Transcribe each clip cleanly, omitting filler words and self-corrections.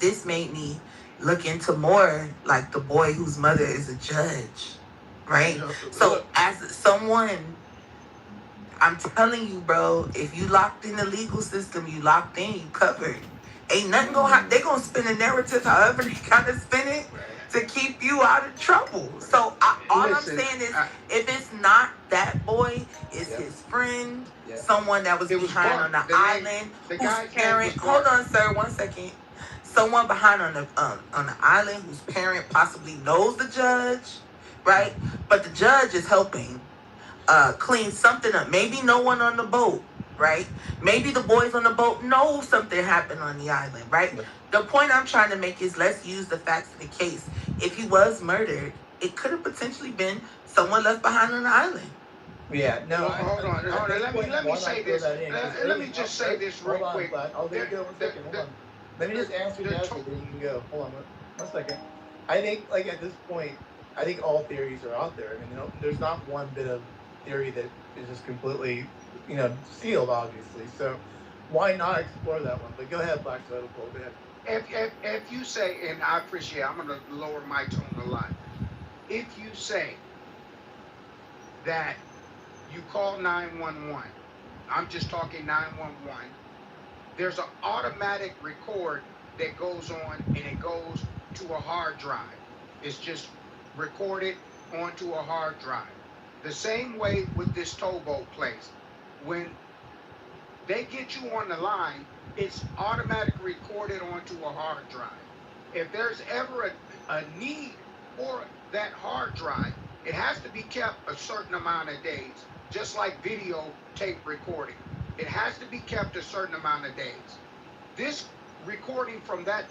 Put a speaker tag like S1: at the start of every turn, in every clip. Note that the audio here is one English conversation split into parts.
S1: this made me look into more like the boy whose mother is a judge, right? So as someone, I'm telling you, bro, if you locked in the legal system, you locked in, you covered. Ain't nothing gonna they gonna spin a narrative however they gotta spin it to keep you out of trouble. So all I'm saying is, if it's not that boy, it's his friend, someone that was behind on the island, whose parent. Hold on, sir, 1 second. Someone behind on the island whose parent possibly knows the judge, right? But the judge is helping clean something up. Maybe no one on the boat, right? Maybe the boys on the boat know something happened on the island, right? The point I'm trying to make is, let's use the facts of the case. If he was murdered, it could have potentially been someone left behind on the island.
S2: Yeah, no. Well, hold on. Let me say this. Let me just say this real quick. I'll let you go 1 second. Hold on. Let me just answer that, then you can go. Hold on 1 second. I think, like, at this point, I think all theories are out there. I mean, there's not one bit of theory that is just completely, sealed, obviously. So why not explore that one? But go ahead, Black Soda Pole. Go ahead.
S3: If you say, and I appreciate, I'm going to lower my tone a lot. If you say that you call 911, I'm just talking 911, there's an automatic record that goes on, and it goes to a hard drive. It's just recorded onto a hard drive. The same way with this towboat place. When they get you on the line, it's automatically recorded onto a hard drive. If there's ever a need for that hard drive, it has to be kept a certain amount of days, just like video tape recording. It has to be kept a certain amount of days. This recording from that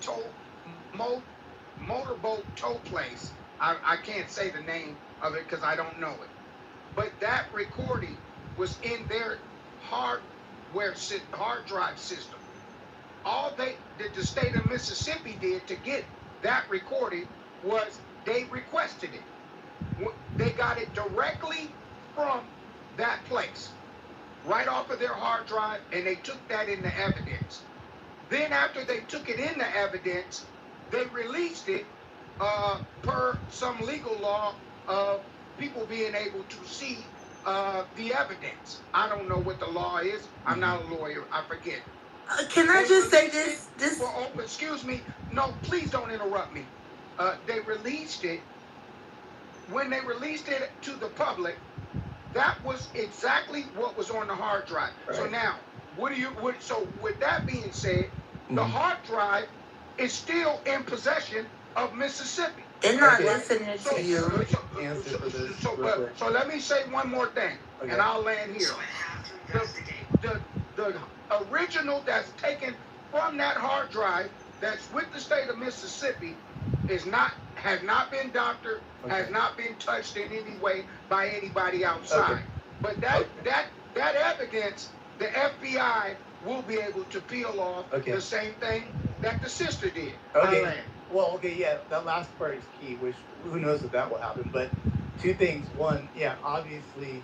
S3: motorboat tow place, I can't say the name of it because I don't know it. But that recording was in their hard drive system. All the state of Mississippi did to get that recording was they requested it. They got it directly from that place, right off of their hard drive, and they took that into evidence. Then after they took it into evidence, they released it per some legal law of people being able to see the evidence. I don't know what the law is. I'm not a lawyer. I forget.
S1: Can I just say this?
S3: Excuse me. No, please don't interrupt me. They released it. When they released it to the public, that was exactly what was on the hard drive. Right. So now, so with that being said, the hard drive is still in possession of Mississippi.
S1: They're not listening to you.
S3: So let me say one more thing, and I'll land here. The original that's taken from that hard drive that's with the state of Mississippi has not been doctored, has not been touched in any way by anybody outside. But that evidence, the FBI will be able to peel off the same thing that the sister did.
S2: Well, that last part is key, which who knows if that will happen. But two things. One, obviously,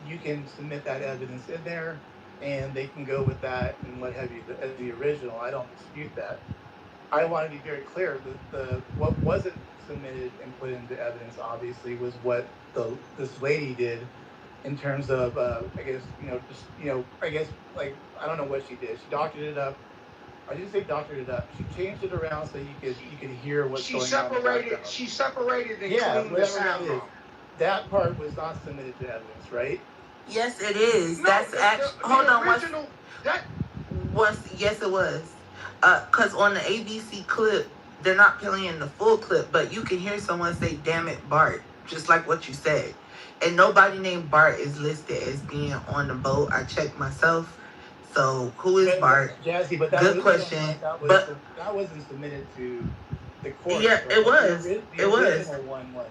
S2: you can submit that evidence in there, and they can go with that and what have you as the original. I don't dispute that. I want to be very clear that what wasn't submitted and put into evidence, obviously, was what this lady did in terms of, I guess, like, I don't know what she did. She doctored it up. I didn't say doctored it up. She changed it around so you could hear what's going on.
S3: She separated and cleaned the sound off.
S2: That part was not submitted to evidence, right?
S1: Yes, it is.
S3: No,
S1: that's actually. Hold on. Yes, it was. Because on the ABC clip, they're not playing the full clip, but you can hear someone say, "Damn it, Bart," just like what you said. And nobody named Bart is listed as being on the boat. I checked myself. So who is Bart?
S2: Jazzy, but
S1: good question.
S2: That wasn't submitted to the court.
S1: Yeah,
S2: right?
S1: it was.
S2: The original one was.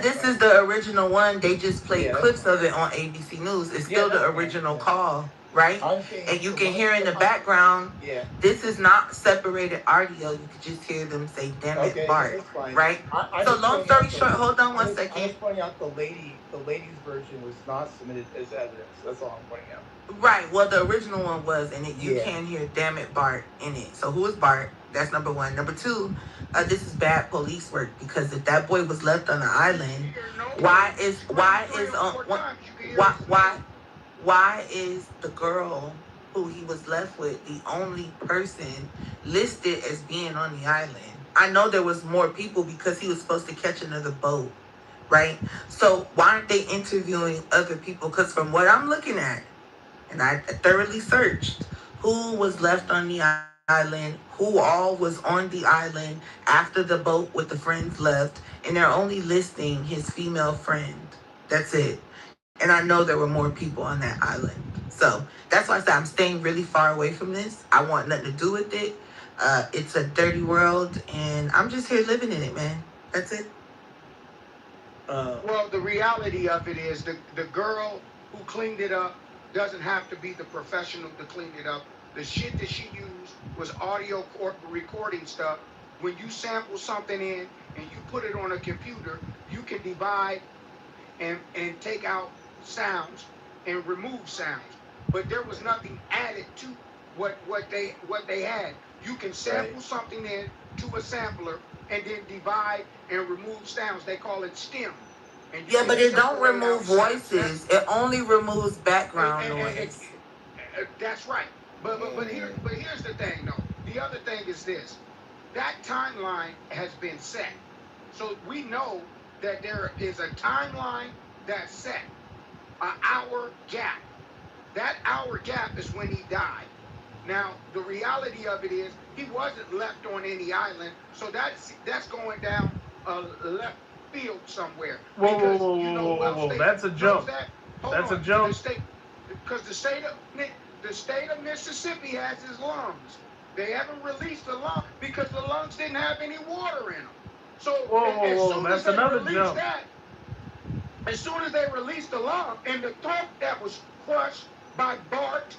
S1: This is the original one. They just played clips of it on ABC News. It's still the original call, right? And you can hear in the background. Yeah. This is not separated audio. You could just hear them say, "Damn it, Bart," right? So long story short, hold on 1 second.
S2: I was pointing out the lady's version was not submitted as evidence. That's all I'm pointing out.
S1: Right. Well, the original one was, and you can hear "Damn it, Bart" in it. So who is Bart? That's number one. Number two, this is bad police work, because if that boy was left on the island, why is the girl who he was left with the only person listed as being on the island? I know there was more people because he was supposed to catch another boat, right? So why aren't they interviewing other people? Because from what I'm looking at, and I thoroughly searched who was left on the island, who all was on the island after the boat with the friends left, and they're only listing his female friend. That's it. And I know there were more people on that island. So that's why I said I'm staying really far away from this. I want nothing to do with it. It's a dirty world, and I'm just here living in it, man. That's it.
S3: Well, the reality of it is the girl who cleaned it up doesn't have to be the professional to clean it up. The shit that she used was audio recording stuff. When you sample something in and you put it on a computer, you can divide and take out sounds and remove sounds. But there was nothing added to what they had. You can sample something in to a sampler and then divide and remove sounds. They call it stem.
S1: Yeah, but it don't remove voices. It only removes background noise.
S3: That's right. But here's the thing, though. The other thing is this. That timeline has been set. So we know that there is a timeline that's set. An hour gap. That hour gap is when he died. Now, the reality of it is he wasn't left on any island. So that's going down left field somewhere.
S4: Whoa. That's a jump. That's a jump.
S3: Because the state of Mississippi has his lungs. They haven't released the lung because the lungs didn't have any water in them. So
S4: that's another jump.
S3: As soon as they released the lung and the throat that was crushed by Bart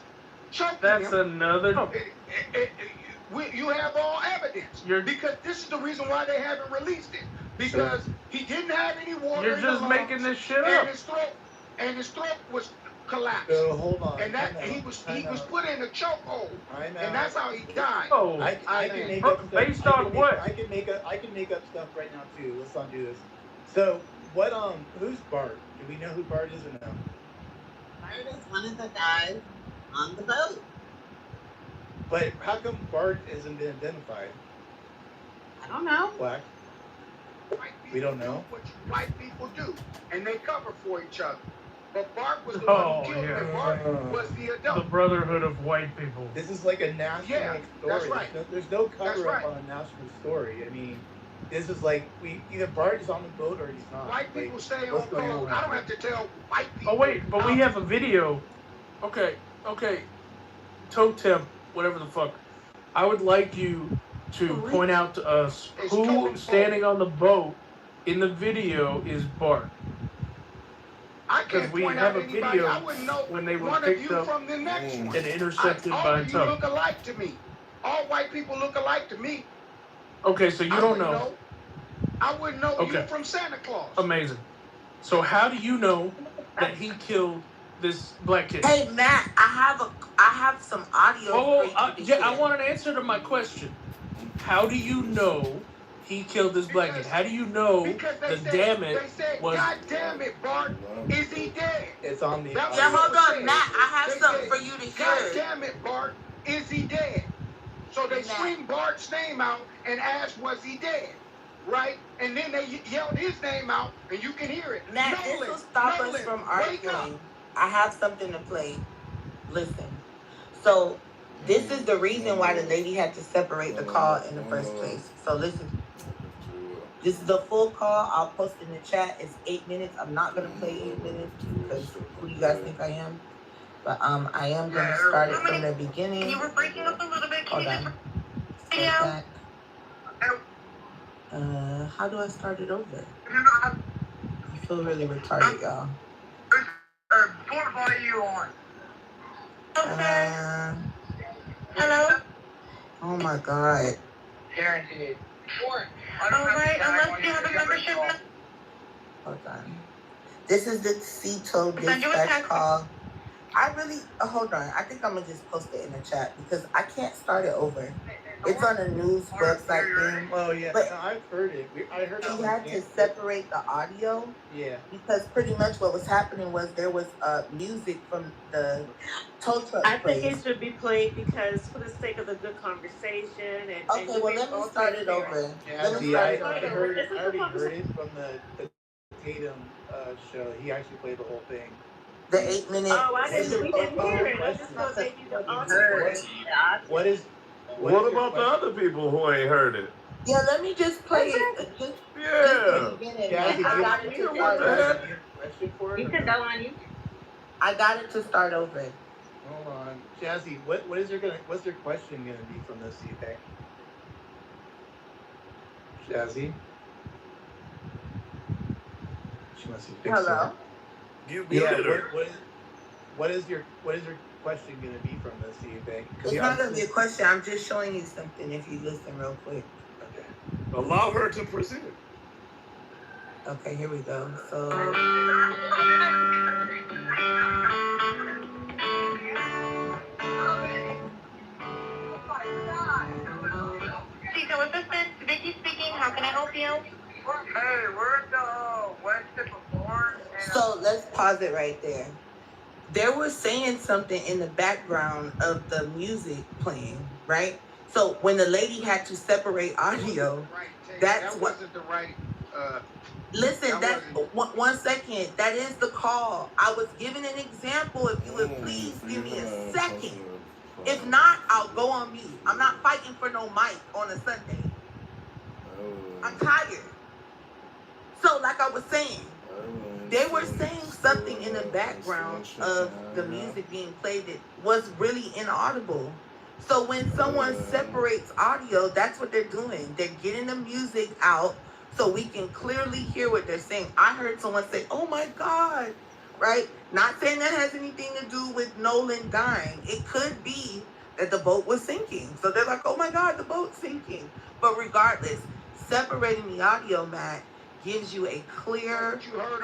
S3: choking
S4: that's
S3: him,
S4: another jump.
S3: You have all evidence. Because this is the reason why they haven't released it. Because he didn't have any water.
S4: You're just making this shit up.
S3: And his throat was collapsed.
S2: So hold on.
S3: And that he was put in a chokehold. And that's how he died.
S4: Oh,
S2: I can make up stuff.
S4: Based on what?
S2: I can make up stuff right now too. Let's not do this. So what? Who's Bart? Do we know who Bart is or no?
S5: Bart is one of the guys on the boat.
S2: But how come Bart isn't been identified?
S5: I don't know.
S2: Black. We don't know.
S3: What white people do, and they cover for each other. But Bart was the one who killed him. Bart was the adult.
S4: The brotherhood of white people.
S2: This is like a national story.
S3: That's right.
S2: There's no cover up on a national story. I mean, this is like either Bart is on the boat or he's not.
S3: White people stay on code. I don't have to tell white people.
S4: Oh wait, but we have a video. Okay. Totem, whatever the fuck. I would like you to point out to us who standing on the boat in the video is Bart.
S3: Because
S4: we have a video when they were picked up and intercepted by a tug.
S3: Look alike to me. All white people look alike to me.
S4: Okay, so you don't know.
S3: I wouldn't know you from Santa Claus.
S4: Amazing. So how do you know that he killed this black kid?
S1: Hey Matt, I have some audio.
S4: I want an answer to my question. How do you know he killed this black kid? How do you know was?
S3: God damn it, Bart, is he dead?
S2: It's on the.
S1: Yeah, hold on, Matt. I have something for you to hear.
S3: God damn it, Bart, is he dead? So they screamed Bart's name out and asked, was he dead? Right? And then they yelled his name out, and you can hear it.
S1: Matt, this will stop us from arguing. I have something to play. Listen. So this is the reason why the lady had to separate the call in the first place. So listen. This is the full call. I'll post in the chat. It's 8 minutes. I'm not going to play 8 minutes because who do you guys think I am? But I am going to start it from the beginning.
S6: You were breaking up a little bit.
S1: Hold on. How do I start it over? I feel really retarded, y'all.
S6: What are you on?
S1: Hello? Oh my God.
S6: Guaranteed. Sure. Alright, unless you have a membership.
S1: Hold on. This is the CETO dispatch call. Hold on. I think I'm going to just post it in the chat because I can't start it over. It's on a news website thing.
S2: Oh yeah,
S1: But
S2: no, I've heard it. I heard
S1: he
S2: it.
S1: had to separate the audio.
S2: Yeah.
S1: Because pretty much what was happening was there was music from the tow truck
S7: I think
S1: place.
S7: it should be played because for the sake of the good conversation and
S1: Okay, well let me start it over. Let me start it
S2: I
S1: over.
S2: already heard it from the Tatum show. He actually played the whole thing.
S1: The 8 minute.
S7: Oh, I didn't. We didn't hear it. I just thought they need the audio.
S2: What
S8: about the other people who ain't heard it?
S1: Yeah, let me just play it.
S8: Yeah.
S1: I got it to start over.
S5: You can go on YouTube.
S1: I got it to start over.
S2: Hold on, Jazzy. What's their question gonna be from this? You think, Jazzy? She must be fixing
S1: Hello.
S2: it. You muted her. What is your question gonna be from this? Do you think?
S1: It's not gonna be a question. I'm just showing you something. If you listen real quick.
S2: Okay.
S8: Allow her to present.
S1: Okay, here we go. So.
S6: Chico Assistant, Vicky speaking. How can I help you? Hey, where's the West Tip of Florence?
S1: So let's pause it right there. They were saying something in the background of the music playing, right? So when the lady had to separate audio, that's what.
S3: Wasn't the right.
S1: Listen, that's 1 second. That is the call. I was giving an example. If you would please give me a second. If not, I'll go on mute. I'm not fighting for no mic on a Sunday. I'm tired. So, like I was saying, they were saying something in the background of the music being played that was really inaudible. So when someone separates audio, that's what they're doing. They're getting the music out so we can clearly hear what they're saying. I heard someone say, "Oh my God," right? Not saying that has anything to do with Nolan dying. It could be that the boat was sinking. So they're like, "Oh my God, the boat's sinking." But regardless, separating the audio, Matt, gives you a clear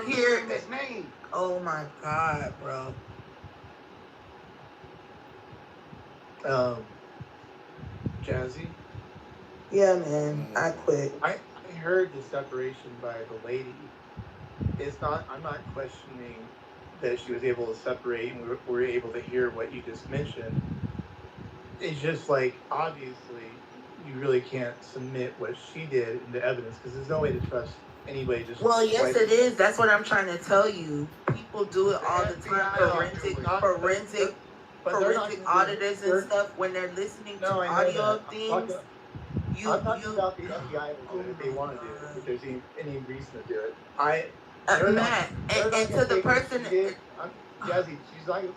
S3: hear his name.
S1: Oh my God, bro.
S2: Jazzy?
S1: Yeah, man. I quit.
S2: I heard the separation by the lady. I'm not questioning that she was able to separate and we were able to hear what you just mentioned. It's just like, obviously, you really can't submit what she did into evidence because there's no way to trust anybody.
S1: Well, yes, it is. That's what I'm trying to tell you. People do it all the time. Forensic auditors and stuff, when they're listening to audio of things.
S2: I'm talking about the FBI if they want to do it, if there's any reason to do it.
S1: Matt, and to the person...
S2: Jazzy,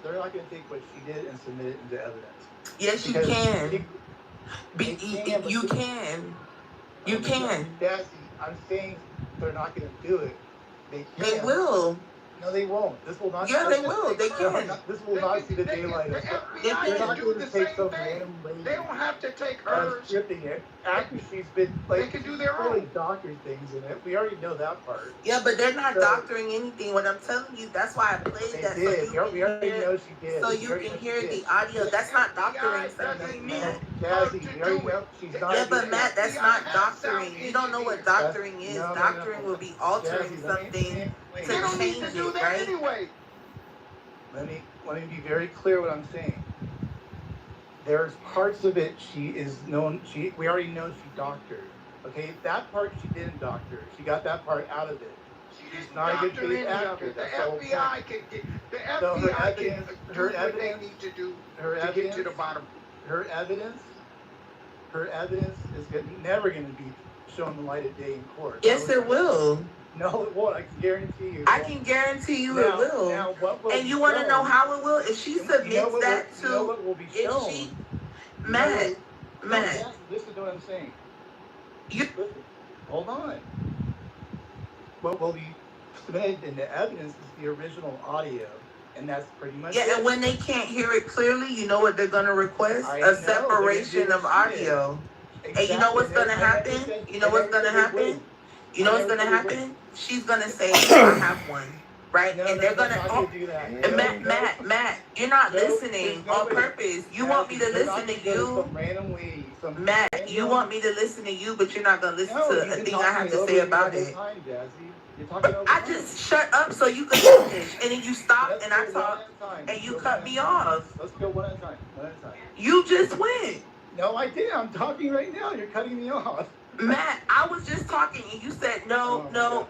S2: they're not going to take what she did and submit it into evidence.
S1: Yes, you can. You can.
S2: Jazzy, I'm saying they're not going to do it.
S1: They will.
S2: No, they won't. This will not.
S1: Yeah, they will. They can.
S2: This will not see the daylight.
S3: They're not going to take some random lady. They don't have to take hers.
S2: Stripping it after she's been like.
S3: They can do their own.
S2: Doctor things in it. We already know that part.
S1: Yeah, but they're not doctoring anything. What I'm telling you, that's why I played that.
S2: Did. So we already know she did.
S1: So you can hear the audio. That's not doctoring something, man.
S2: Jazzy, we already know she's not.
S1: Yeah, but Matt, that's not doctoring. You don't know what doctoring is. Doctoring will be altering something to change it, right?
S3: Anyway.
S2: Let me be very clear what I'm saying. There's parts of it we already know she doctored. Okay, that part she didn't doctor. She got that part out of it. She's not a good faith actor.
S3: The FBI can do what they need to do to get to the bottom.
S2: Her evidence is never going to be shown the light of day in court.
S1: Yes, it will.
S2: No, it won't. I can guarantee you.
S1: I can guarantee you it will.
S2: Now,
S1: and you want to know how it will? If she submits that to,
S2: what will be shown?
S1: Matt.
S2: Listen to what I'm saying. Listen, hold on. What will be submitted into evidence is the original audio, and that's pretty much it.
S1: And when they can't hear it clearly, you know what they're going to request? A separation of audio. Exactly. And you know what's going to happen? You know what's going to happen? You know what's going to happen? She's going to say, I have one. Right? And they're going to... Matt, you're not listening on purpose. You want me to listen to you? Matt, You want me to listen to you, but you're not gonna listen to a thing I have to say about it.
S2: Time, Jazzy. You're talking over
S1: I
S2: time.
S1: just shut up so you can finish, and then you stop and I talk, and you cut me off.
S2: Let's go one at a time. One at a time.
S1: You just went.
S2: No, I didn't. I'm talking right now. You're cutting me off.
S1: Matt, I was just talking, and you said no, no.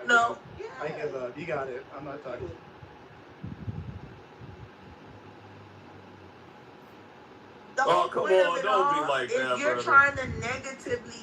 S1: Yeah.
S2: I give up. You got it. I'm not talking.
S1: The
S8: Oh,
S1: whole
S8: come
S1: point of
S8: on,
S1: it
S8: don't be
S1: all
S8: like
S1: is
S8: that,
S1: you're
S8: brother.
S1: trying to negatively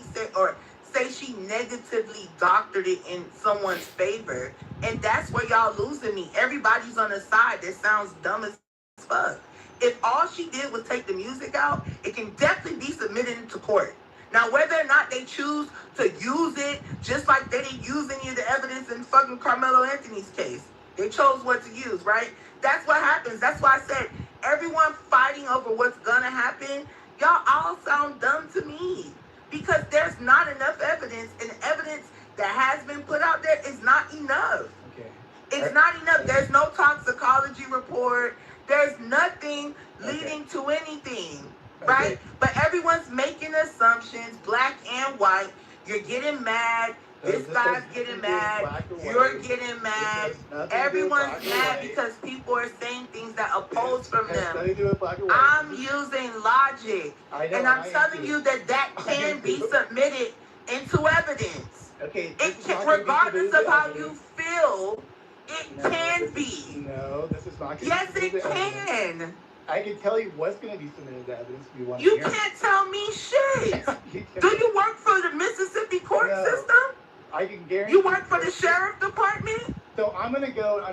S1: say she negatively doctored it in someone's favor, and that's where y'all losing me. Everybody's on the side that sounds dumb as fuck. If all she did was take the music out, it can definitely be submitted into court. Now, whether or not they choose to use it, just like they didn't use any of the evidence in fucking Carmelo Anthony's case, they chose what to use, right? That's what happens. That's why I said everyone fighting over what's gonna happen, y'all all sound dumb to me. Because there's not enough evidence, and the evidence that has been put out there is not enough.
S2: Okay.
S1: It's not enough. There's no toxicology report. There's nothing leading to anything, right?
S2: Okay.
S1: But everyone's making assumptions, black and white. You're getting mad. This guy's getting mad. You're getting mad. Everyone's mad because people are saying things that oppose from them. I'm using logic. And I'm telling you that can be submitted into evidence.
S2: Okay.
S1: It can, regardless of how you feel, it can be.
S2: No, this is not.
S1: Yes, it can.
S2: I can tell you what's going to be submitted to evidence if you want to
S1: You
S2: hear.
S1: can't tell me shit. Do you work for the Mississippi court system?
S2: I can guarantee.
S1: You work for the sheriff department?
S2: So I'm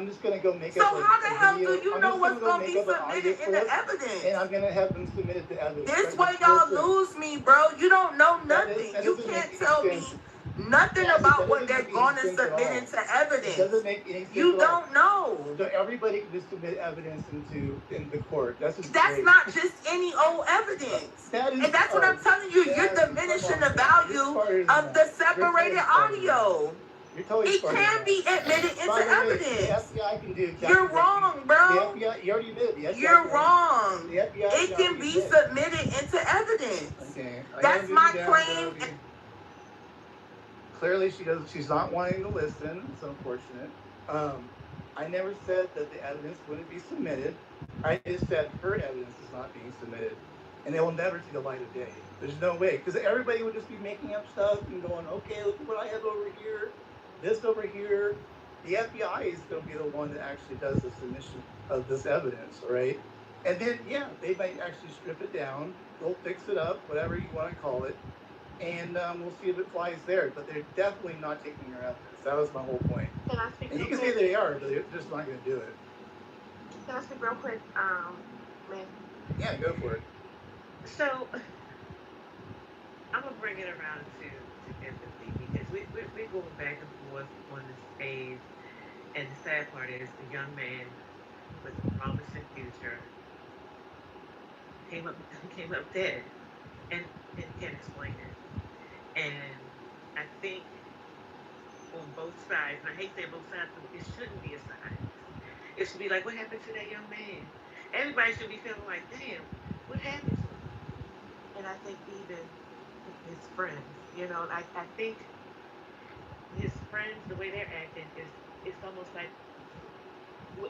S2: just gonna go make
S1: so
S2: up.
S1: So how the hell do you know what's gonna be submitted in the evidence?
S2: And I'm gonna have them submitted to evidence.
S1: This way y'all lose me, bro. You don't know nothing. You can't tell me nothing about what they're gonna submit into evidence.
S2: It doesn't make any sense.
S1: You don't know.
S2: So everybody can just submit evidence in the court. That's
S1: not just any old evidence. And that's what I'm telling you. You're diminishing the value of the separated audio. It can be admitted into evidence.
S2: The FBI can do.
S1: You're wrong, bro.
S2: The FBI, you already admitted.
S1: You're wrong.
S2: The FBI
S1: it can be submitted into evidence.
S2: Okay.
S1: That's my claim.
S2: Clearly, she's not wanting to listen. It's unfortunate. I never said that the evidence wouldn't be submitted. I just said her evidence is not being submitted, and it will never see the light of day. There's no way, because everybody would just be making up stuff and going, okay, look at what I have over here. This over here, the FBI is going to be the one that actually does the submission of this evidence, right? And then, yeah, they might actually strip it down, they'll fix it up, whatever you want to call it, and we'll see if it flies there. But they're definitely not taking her evidence. That was my whole point.
S9: Can I speak?
S2: And you can say they are, but they're just not going to do it.
S9: Can I speak real quick, man?
S2: Yeah, go for it.
S7: So, I'm going to bring it around to empathy, because we're going back and forth on this phase, and the sad part is the young man with a promising future came up dead and can't explain it. And I think on both sides, and I hate saying both sides, but it shouldn't be a side. It should be like, what happened to that young man? Everybody should be feeling like, damn, what happened to him? And I think even his friends, I think his friends, the way they're acting it's almost like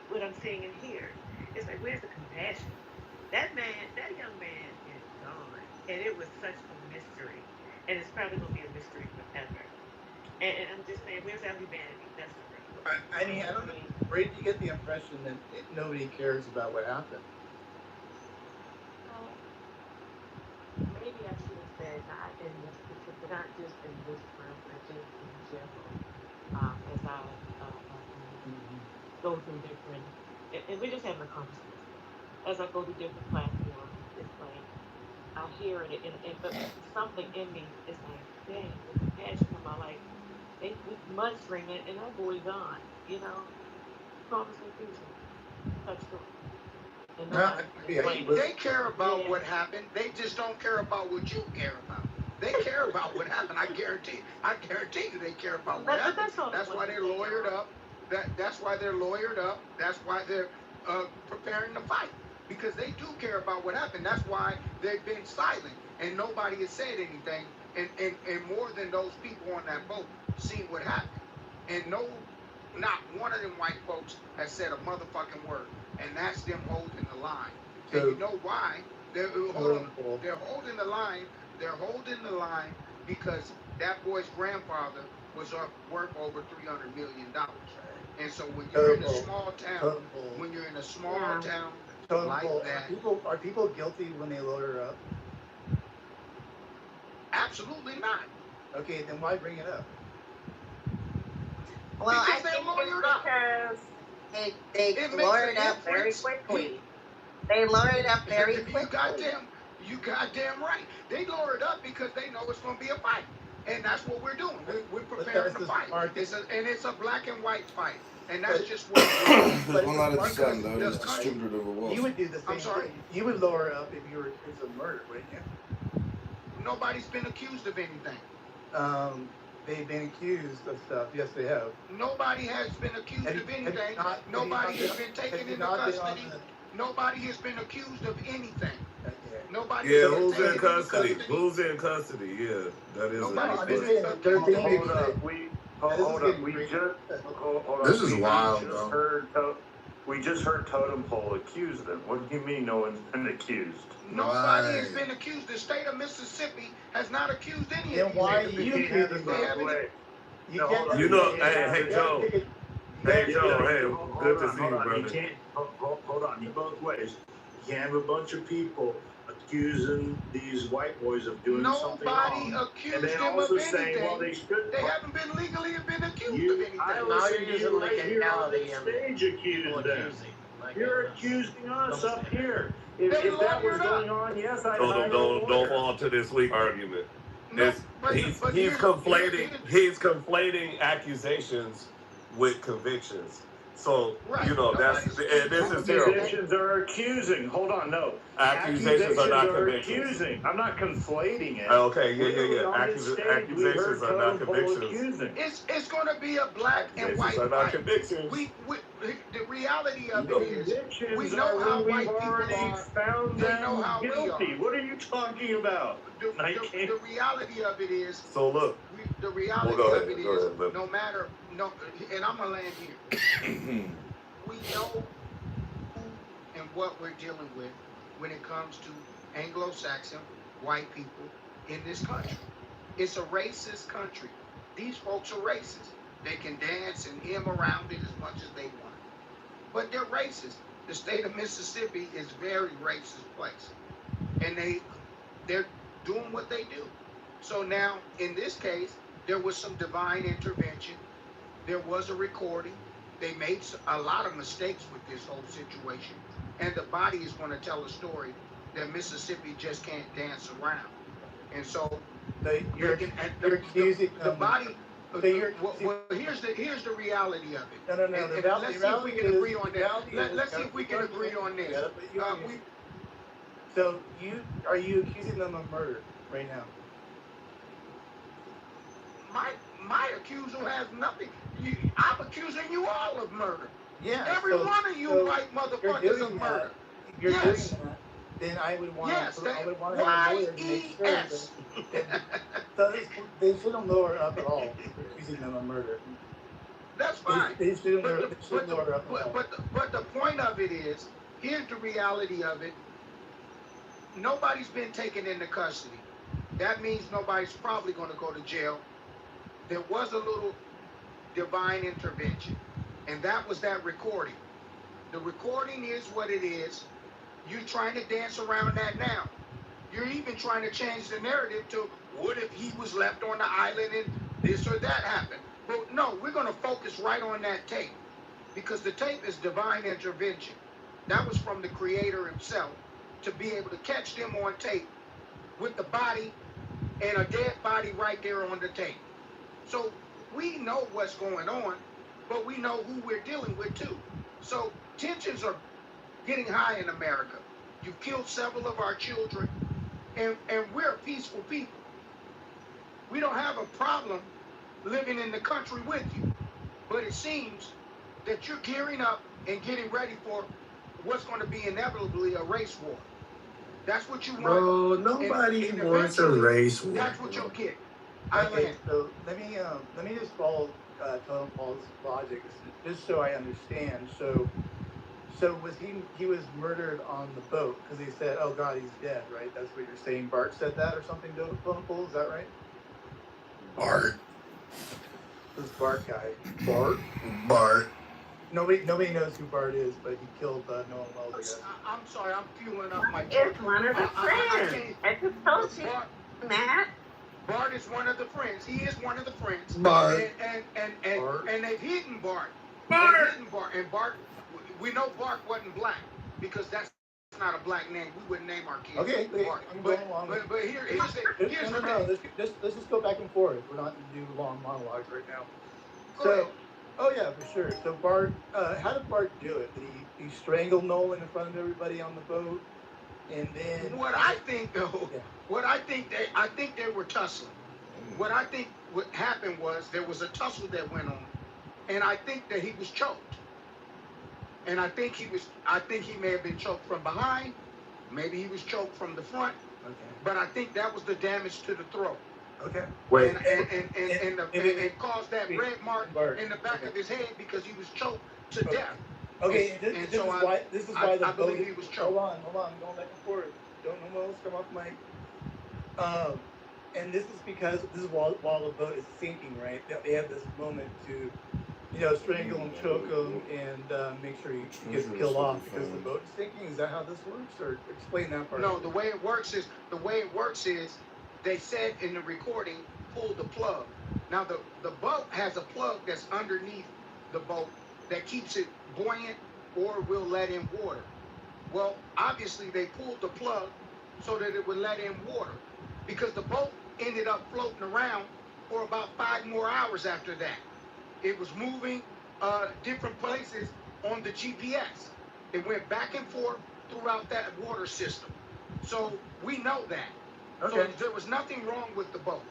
S7: what I'm seeing in here. It's like, where's the compassion? That young man is gone, and it was such a mystery, and it's probably gonna be a mystery forever. And I'm just saying, where's our humanity? That's the real.
S2: I don't know. Where did you get the impression that nobody cares about what happened?
S9: Maybe I should have said not in this particular, not just in this room, but just in general. As I go through different, and we're just having a conversation. As I go to different platforms, it's like I hear it, but something in me is like, dang, the compassion of my life. They mudslinging, and that boy gone. Promising future. Touch
S3: They care about what happened. They just don't care about what you care about. They care about what happened. I guarantee you they care about what happened. That's why they're lawyered up. That's why they're lawyered up. That's why they're preparing to fight. Because they do care about what happened. That's why they've been silent and nobody has said anything and more than those people on that boat seen what happened. And no, not one of them white folks has said a motherfucking word. And that's them holding the line.
S2: So,
S3: and you know why? They're holding the line. They're holding the line because that boy's grandfather was worth over $300 million. And so when you're in a small town, like that,
S2: are people guilty when they load her up?
S3: Absolutely not.
S2: Okay, then why bring it up?
S5: Well,
S3: Because
S5: I think it's because they
S3: makes
S5: lowered
S3: a
S5: it up very
S3: difference.
S5: quickly. They lowered it up very quickly.
S3: You goddamn right. They lower it up because they know it's going to be a fight. And that's what we're doing. We're preparing to fight. It's a black and white fight. And that's just what
S10: There's one out of the sun, though. It's distributed over Wall Street.
S2: You would do the same thing. You would lower up if you were accused of murder, wouldn't you?
S3: Nobody's been accused of anything.
S2: They've been accused of stuff. Yes, they have.
S3: Nobody has been accused of anything. Nobody has been taken into custody. Nobody has been accused of anything. Nobody.
S8: Yeah, who's in custody? Who's in custody? Yeah, that is.
S2: Hold up.
S10: This is wild, bro.
S11: We just heard Totem Pole accuse them. What do you mean no one's been accused?
S3: Nobody has been accused. The state of Mississippi has not accused any of you.
S2: Then why are you accusing them?
S8: You know, hey, Joe. Hey, Joe, hey, good to see you, brother.
S11: You can't, hold on, you both ways. You can't have a bunch of people accusing these white boys of doing something wrong.
S3: Nobody accused
S11: and then
S3: them
S11: also
S3: of
S11: saying,
S3: anything.
S11: well, they should.
S3: They haven't been legally been accused of anything.
S11: I
S9: Now
S11: listen
S9: you're
S11: to
S9: using
S11: you right here on the
S9: legality
S11: stage accuse them. You're accusing us up here. If that was going on, yes, I
S8: Don't fall to this weak argument. He's conflating accusations with convictions. So, you know, that's, and this is terrible.
S11: Accusations are accusing. Hold on, no.
S8: Accusations are not convictions.
S11: Accusing. I'm not conflating it.
S8: Okay, yeah. Accusations are not convictions.
S3: It's going to be a black and white
S8: are not
S3: fight.
S8: convictions.
S3: The reality of it is, we know how white people are. They know how we are.
S11: What are you talking about?
S3: The reality of it is.
S8: So look.
S3: The reality of it is, no matter, and I'm going to land here. We know who and what we're dealing with when it comes to Anglo-Saxon white people in this country. It's a racist country. These folks are racist. They can dance and hymn around it as much as they want. But they're racist. The state of Mississippi is a very racist place. And they're doing what they do. So now, in this case, there was some divine intervention. There was a recording. They made a lot of mistakes with this whole situation. And the body is going to tell a story that Mississippi just can't dance around. And so
S2: you're accusing
S3: the body.
S2: Well,
S3: here's the reality of it.
S2: No.
S3: Let's see if we can agree on that. Let's see if we can agree on this.
S2: So are you accusing them of murder right now?
S3: My accusal has nothing. I'm accusing you all of murder.
S2: Yeah.
S3: Every one of you white motherfuckers of murder.
S2: You're doing that. Then I would want to have a lawyer to make sure that they shouldn't lower up at all for accusing them of murder.
S3: That's fine.
S2: They shouldn't lower up at all.
S3: But the point of it is, here's the reality of it. Nobody's been taken into custody. That means nobody's probably going to go to jail. There was a little divine intervention, and that was that recording. The recording is what it is. You're trying to dance around that now. You're even trying to change the narrative to what if he was left on the island and this or that happened. But no, we're going to focus right on that tape, because the tape is divine intervention. That was from the Creator himself, to be able to catch them on tape with the body and a dead body right there on the tape. So we know what's going on, but we know who we're dealing with too. So tensions are getting high in America. You've killed several of our children, and we're a peaceful people. We don't have a problem living in the country with you. But it seems that you're gearing up and getting ready for what's going to be inevitably a race war. That's what you want.
S8: Bro, nobody wants a race war.
S3: That's what you'll get.
S2: Okay, so let me just follow Totem Paul's logic, just so I understand. So was he was murdered on the boat because he said, "Oh God, he's dead," right? That's what you're saying. Bart said that or something. Totem Paul, is that right?
S8: Bart.
S2: This Bart guy.
S8: Bart.
S2: Nobody knows who Bart is, but he killed Nolan Wells, I guess.
S3: I'm sorry, I'm fueling up my
S5: It's one of the friends. I just told you, Matt.
S3: Bart is one of the friends. He is one of the friends.
S8: Bart.
S3: And they've hidden Bart.
S8: Bart.
S3: They've hidden Bart. And Bart, we know Bart wasn't black because that's not a black name. We wouldn't name our kids.
S2: Okay,
S3: Bart.
S2: I'm going along.
S3: But here's the thing.
S2: Let's just go back and forth. We're not going to do long monologues right now.
S3: Go ahead.
S2: Oh yeah, for sure. So Bart, how did Bart do it? Did he strangle Nolan in front of everybody on the boat? And then
S3: what I think though, I think they were tussling. What I think what happened was there was a tussle that went on, and I think that he was choked. And I think he may have been choked from behind, maybe he was choked from the front.
S2: Okay.
S3: But I think that was the damage to the throat.
S2: Okay.
S8: Wait.
S3: And it caused that red mark in the back of his head because he was choked to death.
S2: Okay, this is why the boat.
S3: believe he was choked.
S2: Hold on, going back and forth. Don't no one else come off mic. And this is because while the boat is sinking, right? They have this moment to, strangle him, choke him, and make sure he gets killed off because the boat is sinking. Is that how this works, or explain that part?
S3: No, the way it works is they said in the recording, pull the plug. Now the boat has a plug that's underneath the boat that keeps it buoyant or will let in water. Well, obviously they pulled the plug so that it would let in water because the boat ended up floating around for about 5 more hours after that. It was moving different places on the GPS. It went back and forth throughout that water system. So we know that. Okay. So there was nothing wrong with the boat.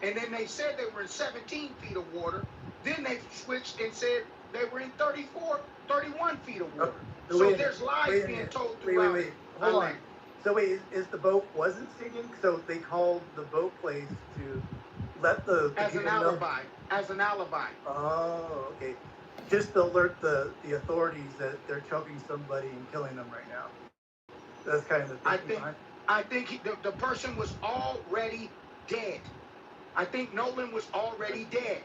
S3: And then they said they were in 17 feet of water. Then they switched and said they were in 31 feet of water. So there's lies being told throughout it.
S2: Hold on. So wait, is the boat wasn't sinking? So they called the boat place to let the
S3: as an alibi. As an alibi.
S2: Oh, okay. Just to alert the authorities that they're choking somebody and killing them right now. That's kind of the thing.
S3: I think the person was already dead. I think Nolan was already dead.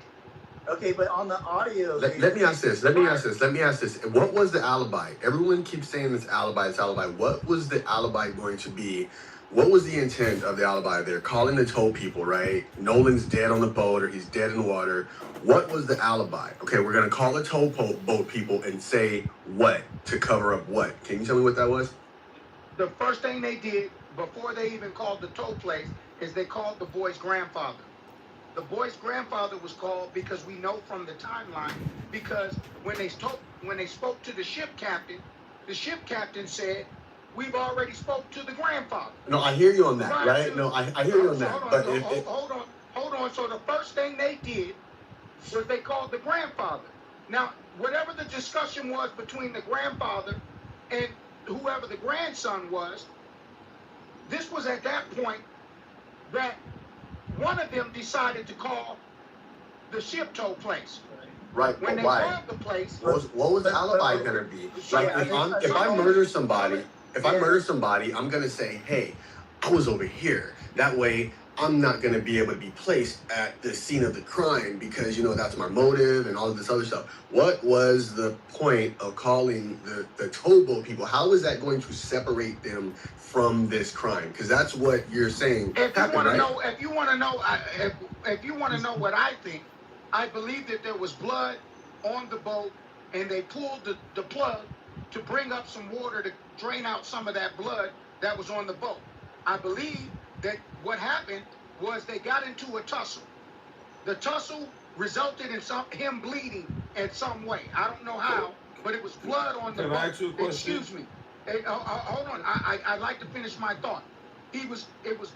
S2: Okay, but on the audio...
S8: Let me ask this. What was the alibi? Everyone keeps saying this alibi. What was the alibi going to be? What was the intent of the alibi? They're calling the tow people, right? Nolan's dead on the boat or he's dead in the water. What was the alibi? Okay, we're going to call the tow boat people and say what? To cover up what? Can you tell me what that was?
S3: The first thing they did, before they even called the tow place, is they called the boy's grandfather. The boy's grandfather was called because we know from the timeline, because when they spoke to the ship captain said, we've already spoke to the grandfather.
S8: No, I hear you on that, right? No, I hear you on that.
S3: Hold on. So the first thing they did was they called the grandfather. Now, whatever the discussion was between the grandfather and whoever the grandson was, this was at that point that one of them decided to call the ship tow place.
S8: Right,
S3: when
S8: but why?
S3: Called the place,
S8: what was the alibi going to be? Like, if I murder somebody, I'm going to say, hey, I was over here. That way, I'm not going to be able to be placed at the scene of the crime because, that's my motive and all of this other stuff. What was the point of calling the towboat people? How is that going to separate them from this crime? Because that's what you're saying happened, right?
S3: If you want to know what I think, I believe that there was blood on the boat and they pulled the plug to bring up some water to drain out some of that blood that was on the boat. I believe that what happened was they got into a tussle. The tussle resulted in him bleeding in some way. I don't know how, but it was blood on the boat.
S8: I ask you a question?
S3: Excuse me. Hey, hold on. I'd like to finish my thought. It was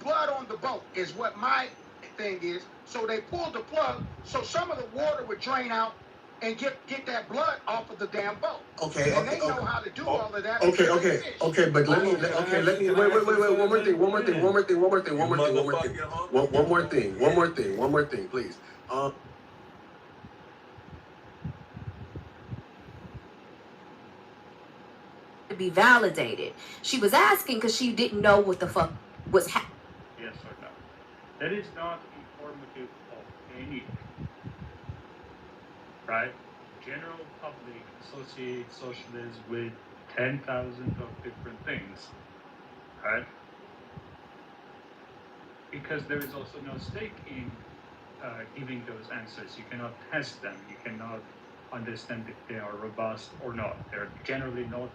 S3: blood on the boat is what my thing is. So they pulled the plug so some of the water would drain out and get that blood off of the damn boat.
S8: Okay,
S3: And
S8: okay,
S3: they know how to do all of that.
S8: okay,
S3: because they
S8: okay,
S3: fish.
S8: okay, but let me, wait, one more thing, one more thing, please.
S12: To be validated. She was asking because she didn't know what the fuck was happening.
S13: Yes or no? That is not informative of anything. Right? General public associates socialism with 10,000 of different things. Right? Because there is also no stake in giving those answers. You cannot test them. You cannot understand if they are robust or not. They're generally not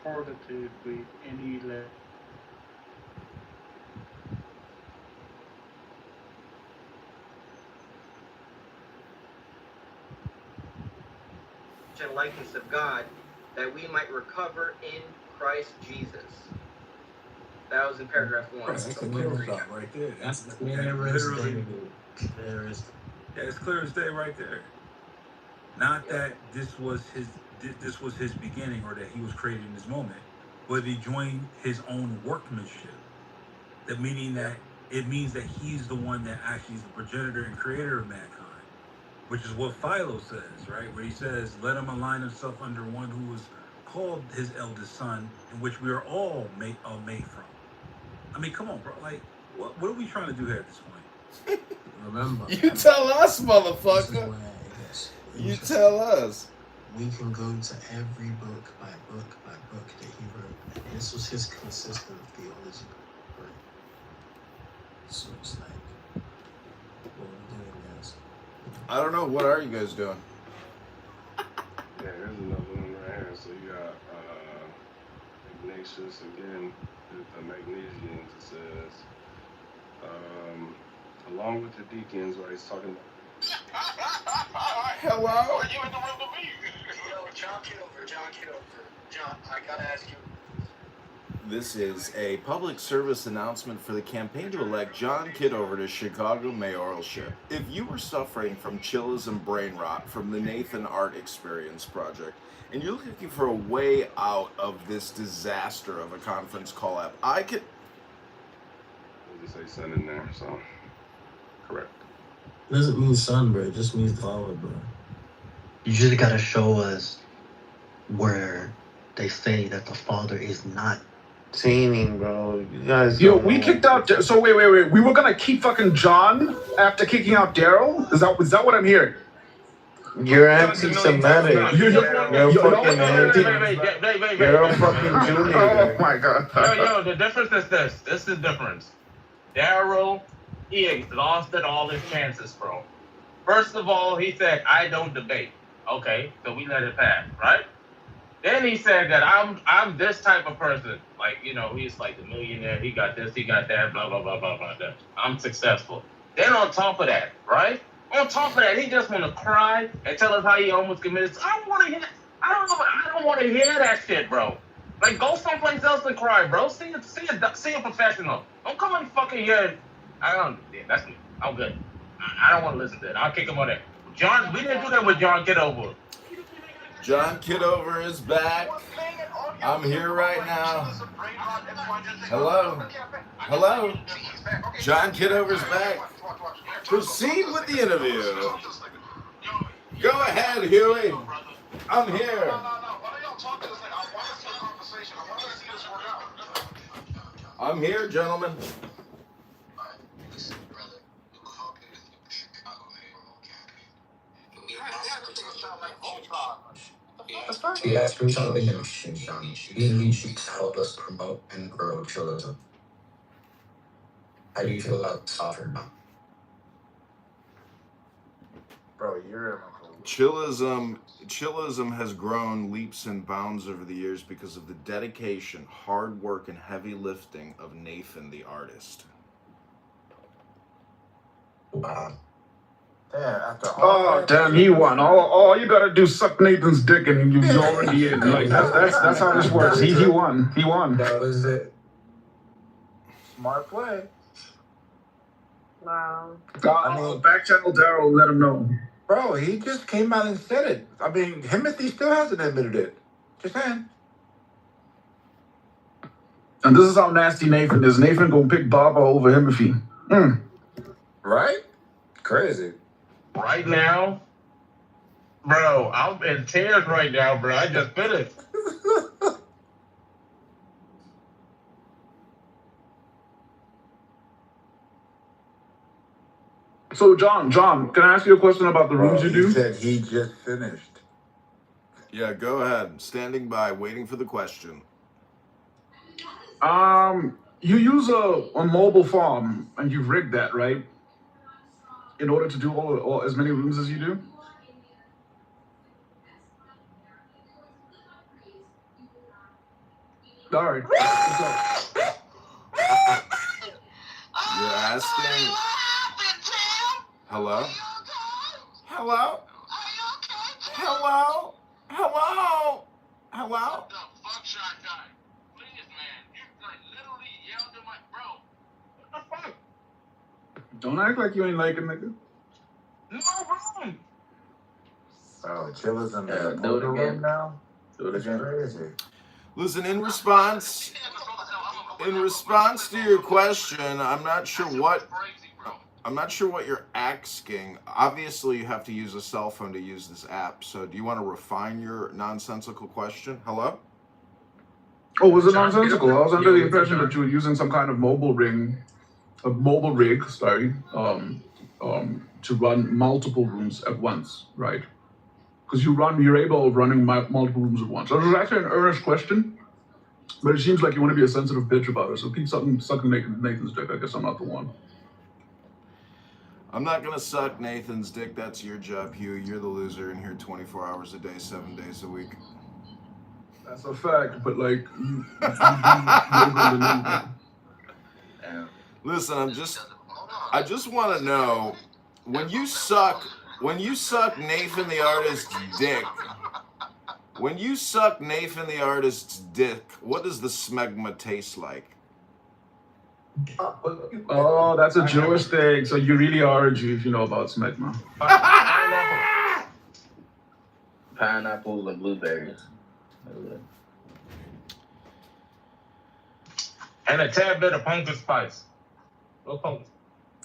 S13: correlative with any level.
S14: And likeness of God, that we might recover in Christ Jesus. That was in paragraph 1.
S15: That's clear right there. That's clear as day.
S16: Yeah, it's clear as day right there. Not that this was his beginning or that he was created in this moment, but he joined his own workmanship. That meaning that it means that he's the one that actually is the progenitor and creator of mankind, which is what Philo says, right? Where he says, let him align himself under one who was called his eldest son, in which we are all made from. I mean, come on, bro. Like, what are we trying to do here at this point?
S15: Remember.
S17: You tell us, motherfucker. You tell us.
S15: We can go to every book by book that he wrote. And this was his consistent theology. Right? So it's like, what are we doing, guys?
S17: I don't know. What are you guys doing?
S10: Yeah, here's another one right here. So you got Ignatius again, the Magnesians. It says, along with the deacons, where he's talking about.
S17: Hello?
S3: Are you in the room with me? Yo, John Kitover. John, I gotta ask you.
S17: This is a public service announcement for the campaign to elect John Kitover to Chicago mayoralship. If you were suffering from chillism brain rot from the Nathan Art Experience Project, and you're looking for a way out of this disaster of a conference call app, I could...
S10: What does it say son in there? So, correct.
S15: It doesn't mean son, bro. It just means father, bro.
S18: You just gotta show us where they say that the father is not
S19: Teaming, bro. You guys.
S20: Yo, we kicked out. So wait. We were gonna keep fucking John after kicking out Daryl. Is that what I'm hearing?
S19: You're anti-Semitic. You're fucking anti. You're a fucking Jew.
S20: Oh my god.
S21: Yo, the difference is this. This is the difference. Daryl, he exhausted all his chances, bro. First of all, he said, I don't debate. Okay, so we let it pass, right? Then he said that I'm this type of person. Like, you know, he's like the millionaire. He got this, he got that, blah, blah, blah, blah, blah, blah. I'm successful. Then on top of that, right? On top of that, he just want to cry and tell us how he almost committed. I don't want to hear that. I don't want to hear that shit, bro. Like, go someplace else and cry, bro. See a professional. Don't come in fucking here. That's me. I'm good. I don't want to listen to it. I'll kick him on there. John, we didn't do that with John Kitover.
S17: John Kitover is back. I'm here right now. Hello? John Kitover's back. Proceed with the interview. Go ahead, Huey. I'm here. I'm here, gentlemen.
S15: Yeah, through salvation, John. These leadsheets help us promote and grow chillism. How do you feel about software now?
S10: Bro, you're
S17: Chillism has grown leaps and bounds over the years because of the dedication, hard work, and heavy lifting of Nathan the artist.
S15: Wow.
S20: Oh damn, he won. All you gotta do is suck Nathan's dick and you're already in. Like that's how this works. He won.
S15: That was it.
S10: smart play.
S9: Wow.
S20: Back channel Daryl, let him know. Bro, he just came out and said it. I mean, Timothy still hasn't admitted it. Just saying. And this is how nasty Nathan is. Nathan gonna pick Baba over Timothy. Right? Crazy.
S21: Right now, bro, I'm in tears right now, bro. I just finished.
S20: So, John, can I ask you a question about the rooms you do? He said he just finished.
S17: Yeah, go ahead. Standing by, waiting for the question.
S20: You use a mobile farm and you've rigged that, right? In order to do all as many rooms as you do? All right.
S17: You're asking. Hello? Hello? Hello? Hello? Hello?
S20: Don't act like you ain't like a nigga.
S21: No, bro.
S20: Oh, Chilla's in the poker room now? Do it again. Crazy.
S17: Listen, in response to your question, I'm not sure what you're asking. Obviously, you have to use a cell phone to use this app. So, do you want to refine your nonsensical question? Hello?
S20: Oh, was it nonsensical? I was under the impression that you were using some kind of mobile rig, to run multiple rooms at once, right? Because you're able of running multiple rooms at once. So it was actually an earnest question, but it seems like you want to be a sensitive bitch about it. So keep sucking Nathan's dick. I guess I'm not the one.
S17: I'm not gonna suck Nathan's dick. That's your job, Hugh. You're the loser in here 24 hours a day, 7 days a week.
S20: That's a fact, but like,
S17: listen, I just want to know, when you suck Nathan the artist's dick, what does the smegma taste like?
S20: Oh, that's a Jewish thing. So you really are a Jew if you know about smegma.
S4: Pineapples and blueberries.
S21: And a tad bit of pumpkin spice. No pumpkin.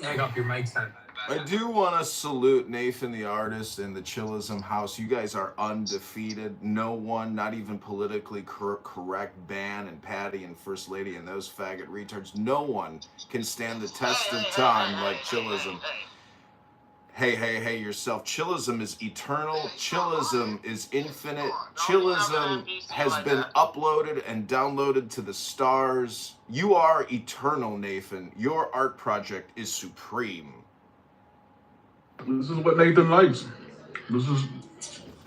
S22: Hang up your mic stand.
S17: I do want to salute Nathan the artist and the Chillism House. You guys are undefeated. No one, not even politically correct, Ban and Patty and First Lady and those faggot retards, no one can stand the test of time like Chillism. Hey, yourself. Chillism is eternal. Chillism is infinite. Chillism has been uploaded and downloaded to the stars. You are eternal, Nathan. Your art project is supreme.
S20: This is what Nathan likes. This is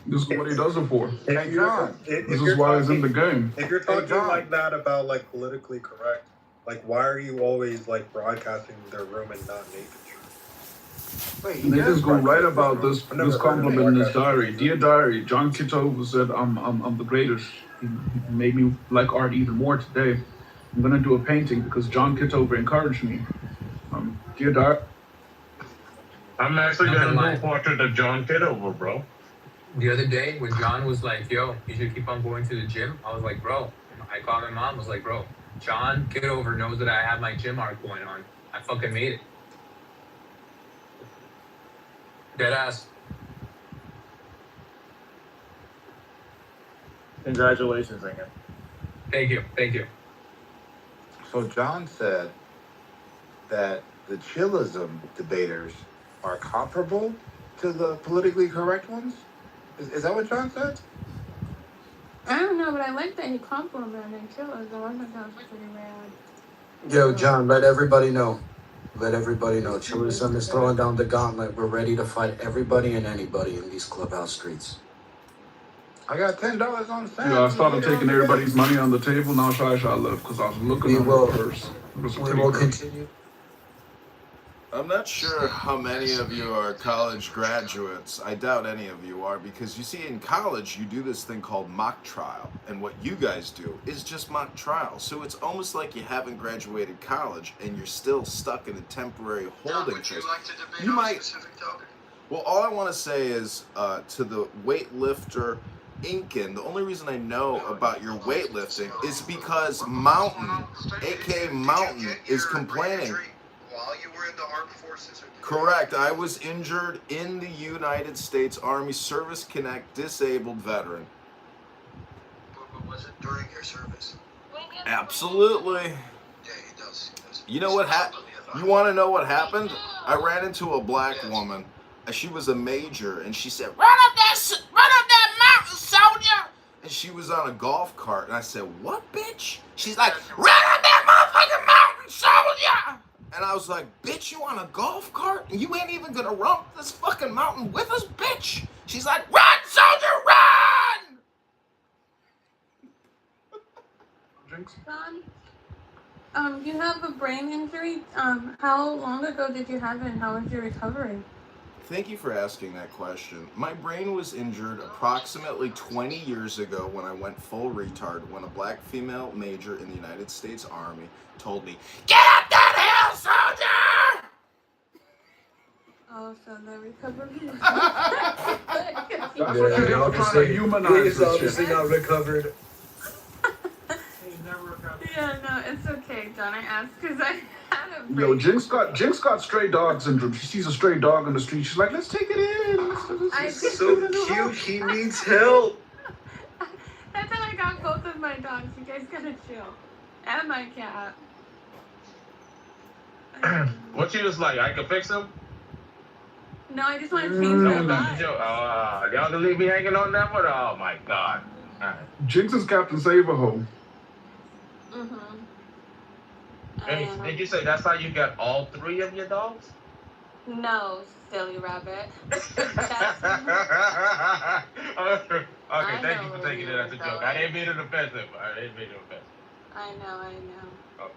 S20: what he does it for.
S23: Hey, John,
S20: This is why he's in the game.
S23: If you're talking like that about like politically correct, like why are you always like broadcasting their room and not Nathan's room?
S20: Wait, Nathan's going to write about this compliment in his diary. Dear diary, John Kitover said I'm the greatest. He made me like art even more today. I'm gonna do a painting because John Kitover encouraged me. Dear diary.
S21: I'm actually gonna do a portrait of John Kitover, bro.
S22: The other day when John was like, yo, you should keep on going to the gym, I was like, bro, I called my mom, I was like, bro, John Kitover knows that I have my gym art going on. I fucking made it. Dead ass.
S23: Congratulations again.
S22: Thank you.
S20: So John said that the Chillism debaters are comparable to the politically correct ones? Is that what John said?
S24: I don't know, but I like that he complimented Chillism. I think that was pretty rad.
S25: Yo, John, let everybody know. Chillism is throwing down the gauntlet. We're ready to fight everybody and anybody in these clubhouse streets.
S20: I got $10 on the I started taking everybody's money on the table. Now Shy left because I was looking at her purse.
S25: We will continue.
S17: I'm not sure how many of you are college graduates. I doubt any of you are, because you see, in college you do this thing called mock trial, and what you guys do is just mock trial. So it's almost like you haven't graduated college and you're still stuck in a temporary holding phase. You might Well, all I want to say is to the weightlifter Incan, the only reason I know about your weightlifting is because Mountain, aka Mountain, is complaining.
S23: While you were in the armed forces.
S17: Correct. I was injured in the United States Army Service Connect disabled veteran.
S23: But was it during your service?
S17: Absolutely.
S23: Yeah, he does.
S17: You know what happened? You want to know what happened? I ran into a black woman. She was a major, and she said, run up that mountain, soldier! And she was on a golf cart, and I said, what, bitch? She's like, run up that motherfucking mountain, soldier! And I was like, bitch, you on a golf cart? And you ain't even gonna run this fucking mountain with us, bitch? She's like, run, soldier, run!
S24: John, you have a brain injury. How long ago did you have it, and how was your recovery?
S17: Thank you for asking that question. My brain was injured approximately 20 years ago when I went full retard when a black female major in the United States Army told me, get up that hill, soldier!
S24: Oh, so the recovery.
S25: He's obviously not recovered.
S24: Yeah, no, it's okay, John. I asked because I had a brain.
S20: Yo, Jinx got stray dog syndrome. She sees a stray dog on the street. She's like, let's take it in.
S25: He's so cute. He needs help.
S24: That's how I got both of my dogs. You guys gotta chill. And my cat.
S21: What you was like? I can fix him?
S24: No, I just want to change their lives.
S21: Y'all gonna leave me hanging on that one? Oh my God. All right.
S20: Jinx is Captain Save-A-Ho.
S21: Hey, did you say that's how you got all three of your dogs?
S24: No, silly rabbit.
S21: Okay, thank you for taking it as a joke. I didn't mean it offensive.
S24: I know.
S21: Okay.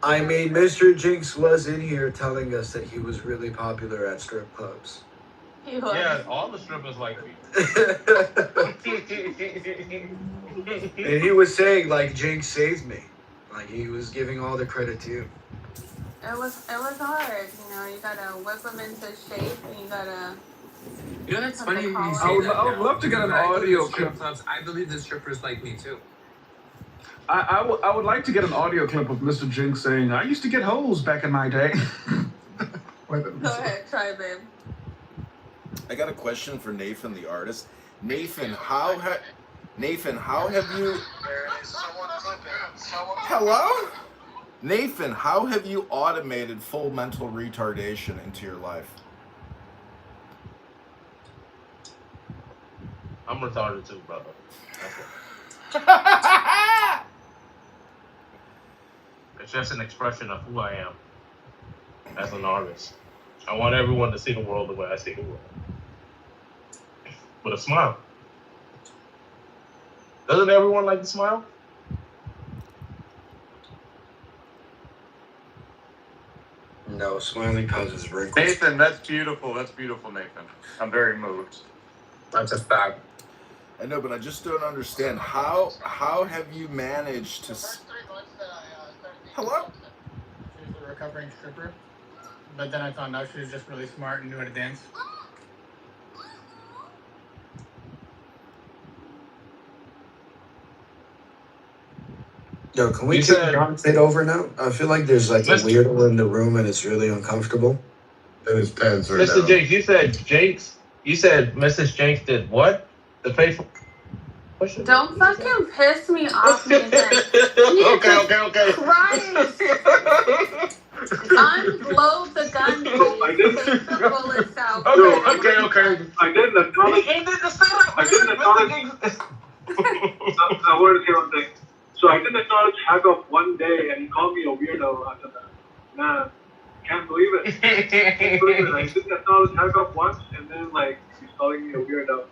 S25: I mean, Mr. Jinx was in here telling us that he was really popular at strip clubs.
S24: He was.
S21: Yeah, all the strippers like me.
S25: And he was saying, like, Jinx saved me. Like, he was giving all the credit to you.
S24: It was hard, you know. You gotta whip them into shape, and you gotta.
S22: You know, that's funny when you say
S20: I would
S22: that.
S20: love to get an
S22: When I go to
S20: audio
S22: strip
S20: clip.
S22: clubs, I believe the strippers like me too.
S20: I would like to get an audio clip of Mr. Jinx saying, I used to get hoes back in my day.
S24: Go ahead, try, babe.
S17: I got a question for Nathan, the artist. Nathan, how have you... Hello? Nathan, how have you automated full mental retardation into your life?
S21: I'm retarded too, brother. It's just an expression of who I am as an artist. I want everyone to see the world the way I see the world. With a smile. Doesn't everyone like to smile?
S25: No, smiling causes wrinkles.
S10: Nathan, that's beautiful. That's beautiful, Nathan. I'm very moved.
S22: That's a fact.
S17: I know, but I just don't understand. How have you managed to... Hello?
S1: She was a recovering stripper, but then I found out she was just really smart and knew how to dance.
S25: Yo, can we take Kitover now? I feel like there's like a weirdo in the room and it's really uncomfortable.
S19: And his pants are
S21: Mr.
S19: down.
S21: Jinx, you said Mrs. Jinx did what? The faithful...
S24: Don't fucking piss me off, Nathan.
S21: Okay.
S24: Christ. Unload the gun, please. Take the bullets out.
S21: Okay.
S23: I didn't acknowledge. I wanted to say one thing. So I didn't acknowledge Hagop one day, and he called me a weirdo after that. Man, can't believe it. I didn't acknowledge Hagop once, and then like he's calling me a weirdo.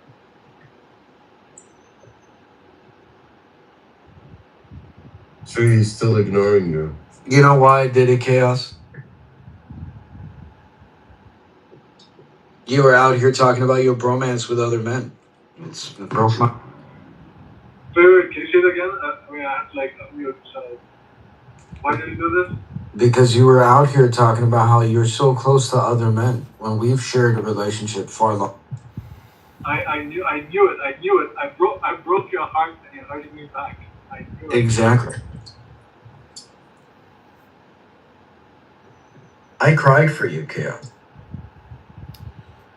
S19: So he's still ignoring you.
S25: You know why I did it, Chaos? You were out here talking about your bromance with other men. It broke my...
S23: Wait, can you say it again? I had to like unmute, so why did you do this?
S25: Because you were out here talking about how you're so close to other men when we've shared a relationship far long.
S23: I knew it. I broke your heart and you're hurting me back. I knew it.
S25: Exactly.
S2: I cried for you, Kale.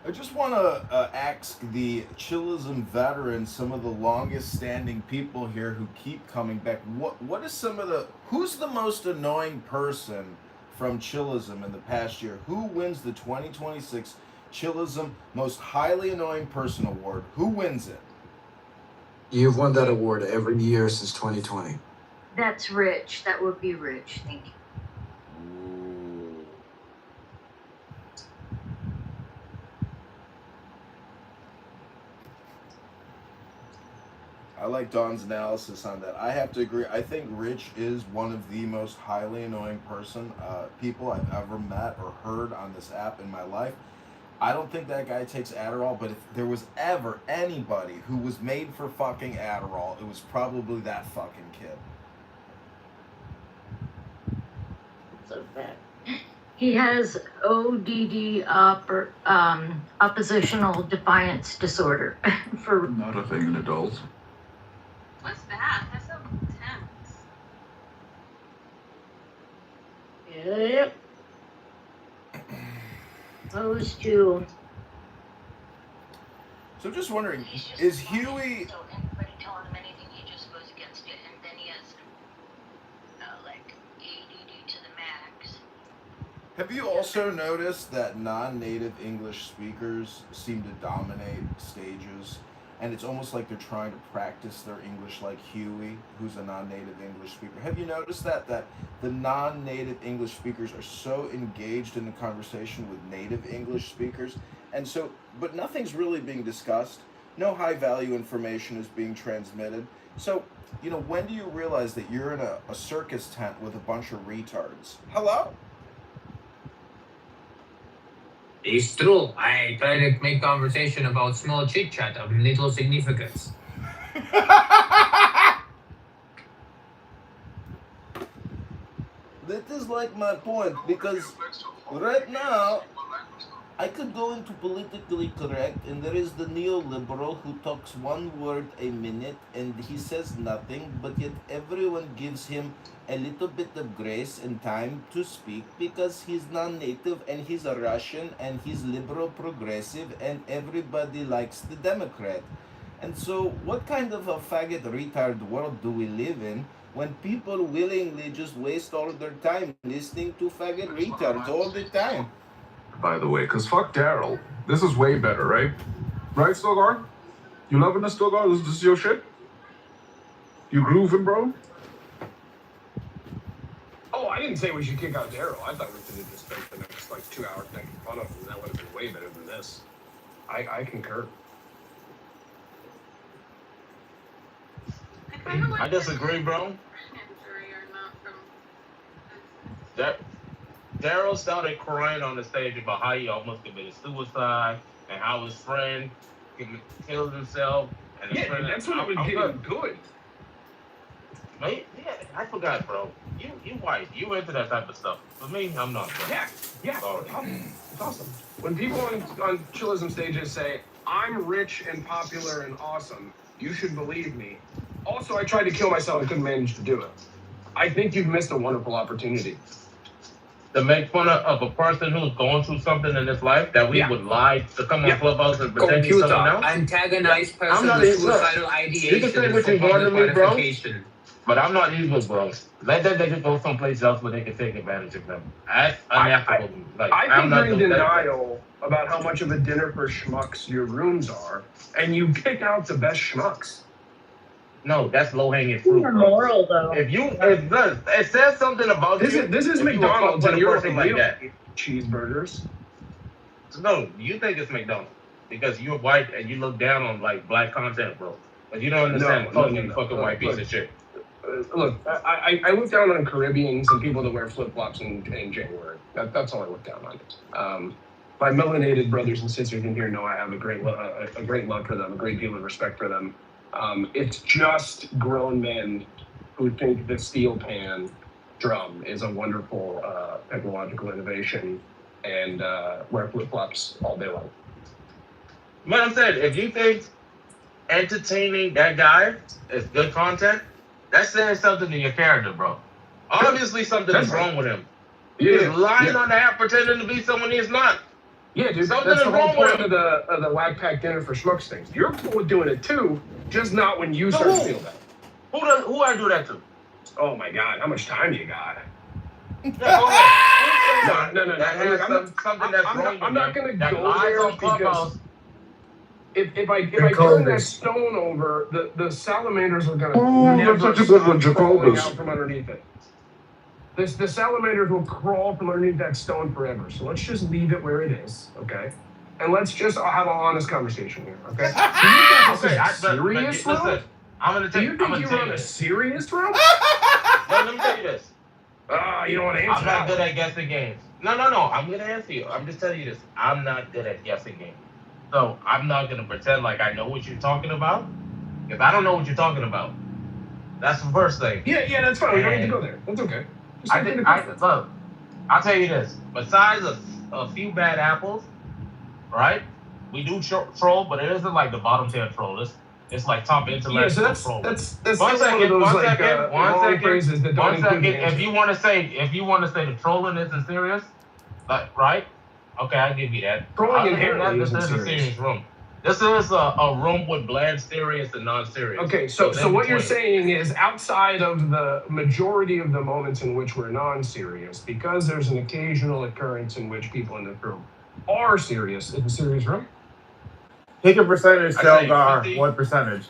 S17: I just want to ask the Chillism veterans, some of the longest standing people here who keep coming back, what is some of the, who's the most annoying person from Chillism in the past year? Who wins the 2026 Chillism Most Highly Annoying Person Award? Who wins it?
S25: You've won that award every year since 2020.
S5: That's Rich. That would be Rich. Thank you.
S17: I like Don's analysis on that. I have to agree. I think Rich is one of the most highly annoying people I've ever met or heard on this app in my life. I don't think that guy takes Adderall, but if there was ever anybody who was made for fucking Adderall, it was probably that fucking kid.
S5: So bad. He has ODD, oppositional defiance disorder. For
S20: Not a thing in adults.
S24: What's that? That's so intense.
S5: Yep. Those two.
S17: So I'm just wondering, is Huey...
S5: So anybody telling him anything, he just goes against it, and then he has like ADD to the max.
S17: Have you also noticed that non-native English speakers seem to dominate stages? And it's almost like they're trying to practice their English like Huey, who's a non-native English speaker. Have you noticed that the non-native English speakers are so engaged in the conversation with native English speakers? And so, but nothing's really being discussed. No high-value information is being transmitted. So, you know, when do you realize that you're in a circus tent with a bunch of retards? Hello?
S22: It's true. I try to make conversation about small chit chat of little significance.
S17: That is like my point, because right now I could go into politically correct, and there is the neoliberal who talks one word a minute and he says nothing, but yet everyone gives him a little bit of grace and time to speak because he's non-native and he's a Russian and he's liberal progressive and everybody likes the Democrat. And so what kind of a faggot retard world do we live in when people willingly just waste all their time listening to faggot retards all the time?
S20: By the way, because fuck Daryl. This is way better, right? Right, Stogar? You loving this, Stogar? This is your shit? You grooving, bro?
S6: Oh, I didn't say we should kick out Daryl. I thought we should just spend the next like 2 hours making fun of him. That would have been way better than this. I concur.
S21: I disagree, bro. Daryl started crying on the stage about how he almost committed suicide and how his friend killed himself. And his friend,
S6: that's when it was getting good.
S21: Mate, yeah, I forgot, bro. You white. You into that type of stuff. For me, I'm not. Bro.
S6: Yeah. It's awesome. When people on Chillism stages say, I'm rich and popular and awesome, you should believe me. Also, I tried to kill myself and couldn't manage to do it. I think you've missed a wonderful opportunity.
S21: To make fun of a person who's going through something in his life that we would lie to come on Clubhouse and pretend he's something else.
S22: Antagonize person
S21: I'm not
S22: with
S21: evil.
S22: suicidal ideation.
S21: You can say what you want to me, bro.
S22: gratification.
S21: But I'm not evil, bro. Let that nigga go someplace else where they can take advantage of them. That's unethical.
S6: I think you're in denial about how much of a dinner for schmucks your rooms are, and you pick out the best schmucks.
S21: No, that's low-hanging fruit.
S5: You're moral, though.
S21: If it says something about
S6: This
S21: you.
S6: is
S21: if
S6: McDonald's, and you're a
S21: person like that.
S6: Cheeseburgers.
S21: No, you think it's McDonald's because you're white and you look down on like black content, bro. But you don't understand the culture, you fucking white piece of shit.
S6: Look, I look down on Caribbeans and people that wear flip-flops in January. That's all I look down on. My melanated brothers and sisters in here know I have a great love for them, a great deal of respect for them. It's just grown men who think the steel pan drum is a wonderful technological innovation, and wear flip-flops all day long.
S21: But I'm saying, if you think entertaining that guy is good content, that's saying something to your character, bro. Obviously, something is wrong with him. He's lying on the app, pretending to be someone he's not.
S6: Yeah, dude,
S21: Something
S6: that's
S21: is
S6: the whole
S21: wrong with
S6: point
S21: him.
S6: of the Whack Pack Dinner for Schmucks things. You're cool with doing it too, just not when you start to feel that.
S21: Who I do that to?
S6: Oh my God, how much time you got?
S21: Yeah, go ahead.
S6: No.
S21: That has something that's wrong with
S6: I'm not
S21: him.
S6: gonna
S21: That
S6: go
S21: lies
S6: there
S21: on Clubhouse.
S6: because if I turn that stone over, the salamanders are gonna never
S20: that's such a good one,
S6: stop crawling
S20: Jacobus.
S6: out from underneath it. The salamanders will crawl from underneath that stone forever. So let's just leave it where it is, okay? And let's just have an honest conversation here, okay? Do you think this is a serious room?
S21: Listen, I'm gonna
S6: Do you think you run a
S21: this.
S6: serious room?
S21: Let me tell you this.
S6: You don't want to answer
S21: I'm not good at guessing games. No. I'm gonna answer you. I'm just telling you this. I'm not good at guessing games. So I'm not gonna pretend like I know what you're talking about. If I don't know what you're talking about, that's the first thing.
S6: Yeah, that's fine. We don't need to go there. That's okay.
S21: Look, I'll tell you this. Besides a few bad apples, right? We do troll, but it isn't like the bottom tier troll. It's like top intellectual troll.
S6: That's
S21: One second.
S6: One second.
S21: If you want to say the trolling isn't serious, right? Okay, I'll give you that.
S6: Trolling inherently
S21: this is
S6: isn't
S21: a serious room. This is a room with bland, serious, and non-serious.
S6: Okay, so what you're saying is outside of the majority of the moments in which we're non-serious, because there's an occasional occurrence in which people in the room are serious, it's a serious room?
S7: Pick a percentage, Delgar. What percentage?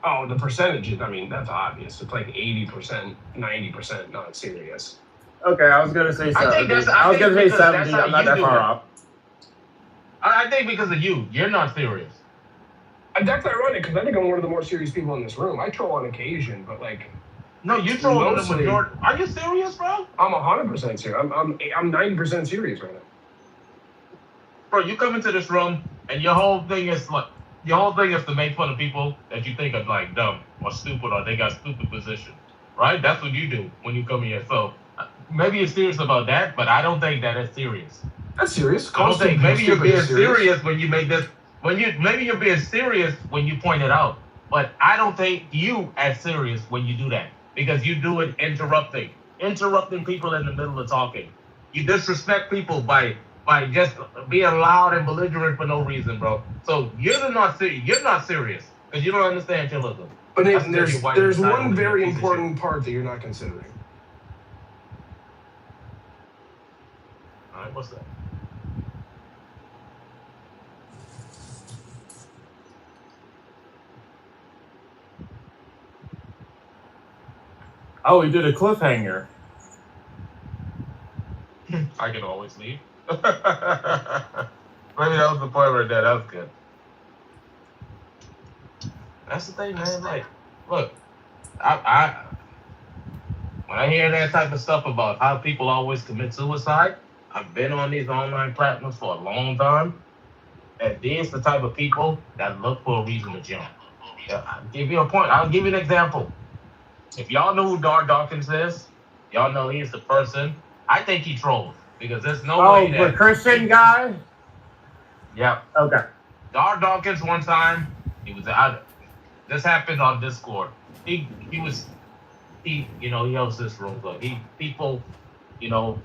S6: Oh, the percentages, I mean, that's obvious. It's like 80%, 90% non-serious.
S7: Okay, I was going to say 70.
S21: I was
S7: going to say 70. I'm not that far off.
S21: I think because of you're not serious.
S6: That's ironic because I think I'm one of the more serious people in this room. I troll on occasion, but like.
S21: No, you troll on the majority. Are you serious, bro?
S6: I'm 100% serious. I'm 90% serious right now.
S21: Bro, you come into this room and your whole thing is to make fun of people that you think are like dumb or stupid or they got stupid position, right? That's what you do when you come here. So maybe you're serious about that, but I don't think that is serious.
S6: That's serious.
S21: I don't think maybe you're being serious when you make this. Maybe you're being serious when you point it out, but I don't take you as serious when you do that because you do it interrupting people in the middle of talking. You disrespect people by just being loud and belligerent for no reason, bro. So you're not serious because you don't understand chillism.
S6: But Nathan, there's one very important part that you're not considering.
S21: All right, what's that?
S7: Oh, we did a cliffhanger.
S21: I can always leave. Maybe that was the point right there. That was good. That's the thing, man. Like, look, I when I hear that type of stuff about how people always commit suicide, I've been on these online platforms for a long time, and these the type of people that look for a reason to jump. Yeah, I'll give you a point. I'll give you an example. If y'all know who Dar Dawkins is, y'all know he's the person. I think he trolls because there's no way that...
S7: Oh, the Christian guy?
S21: Yep.
S7: Okay.
S21: Dar Dawkins one time, he was out. This happened on Discord. He hosts this room. So people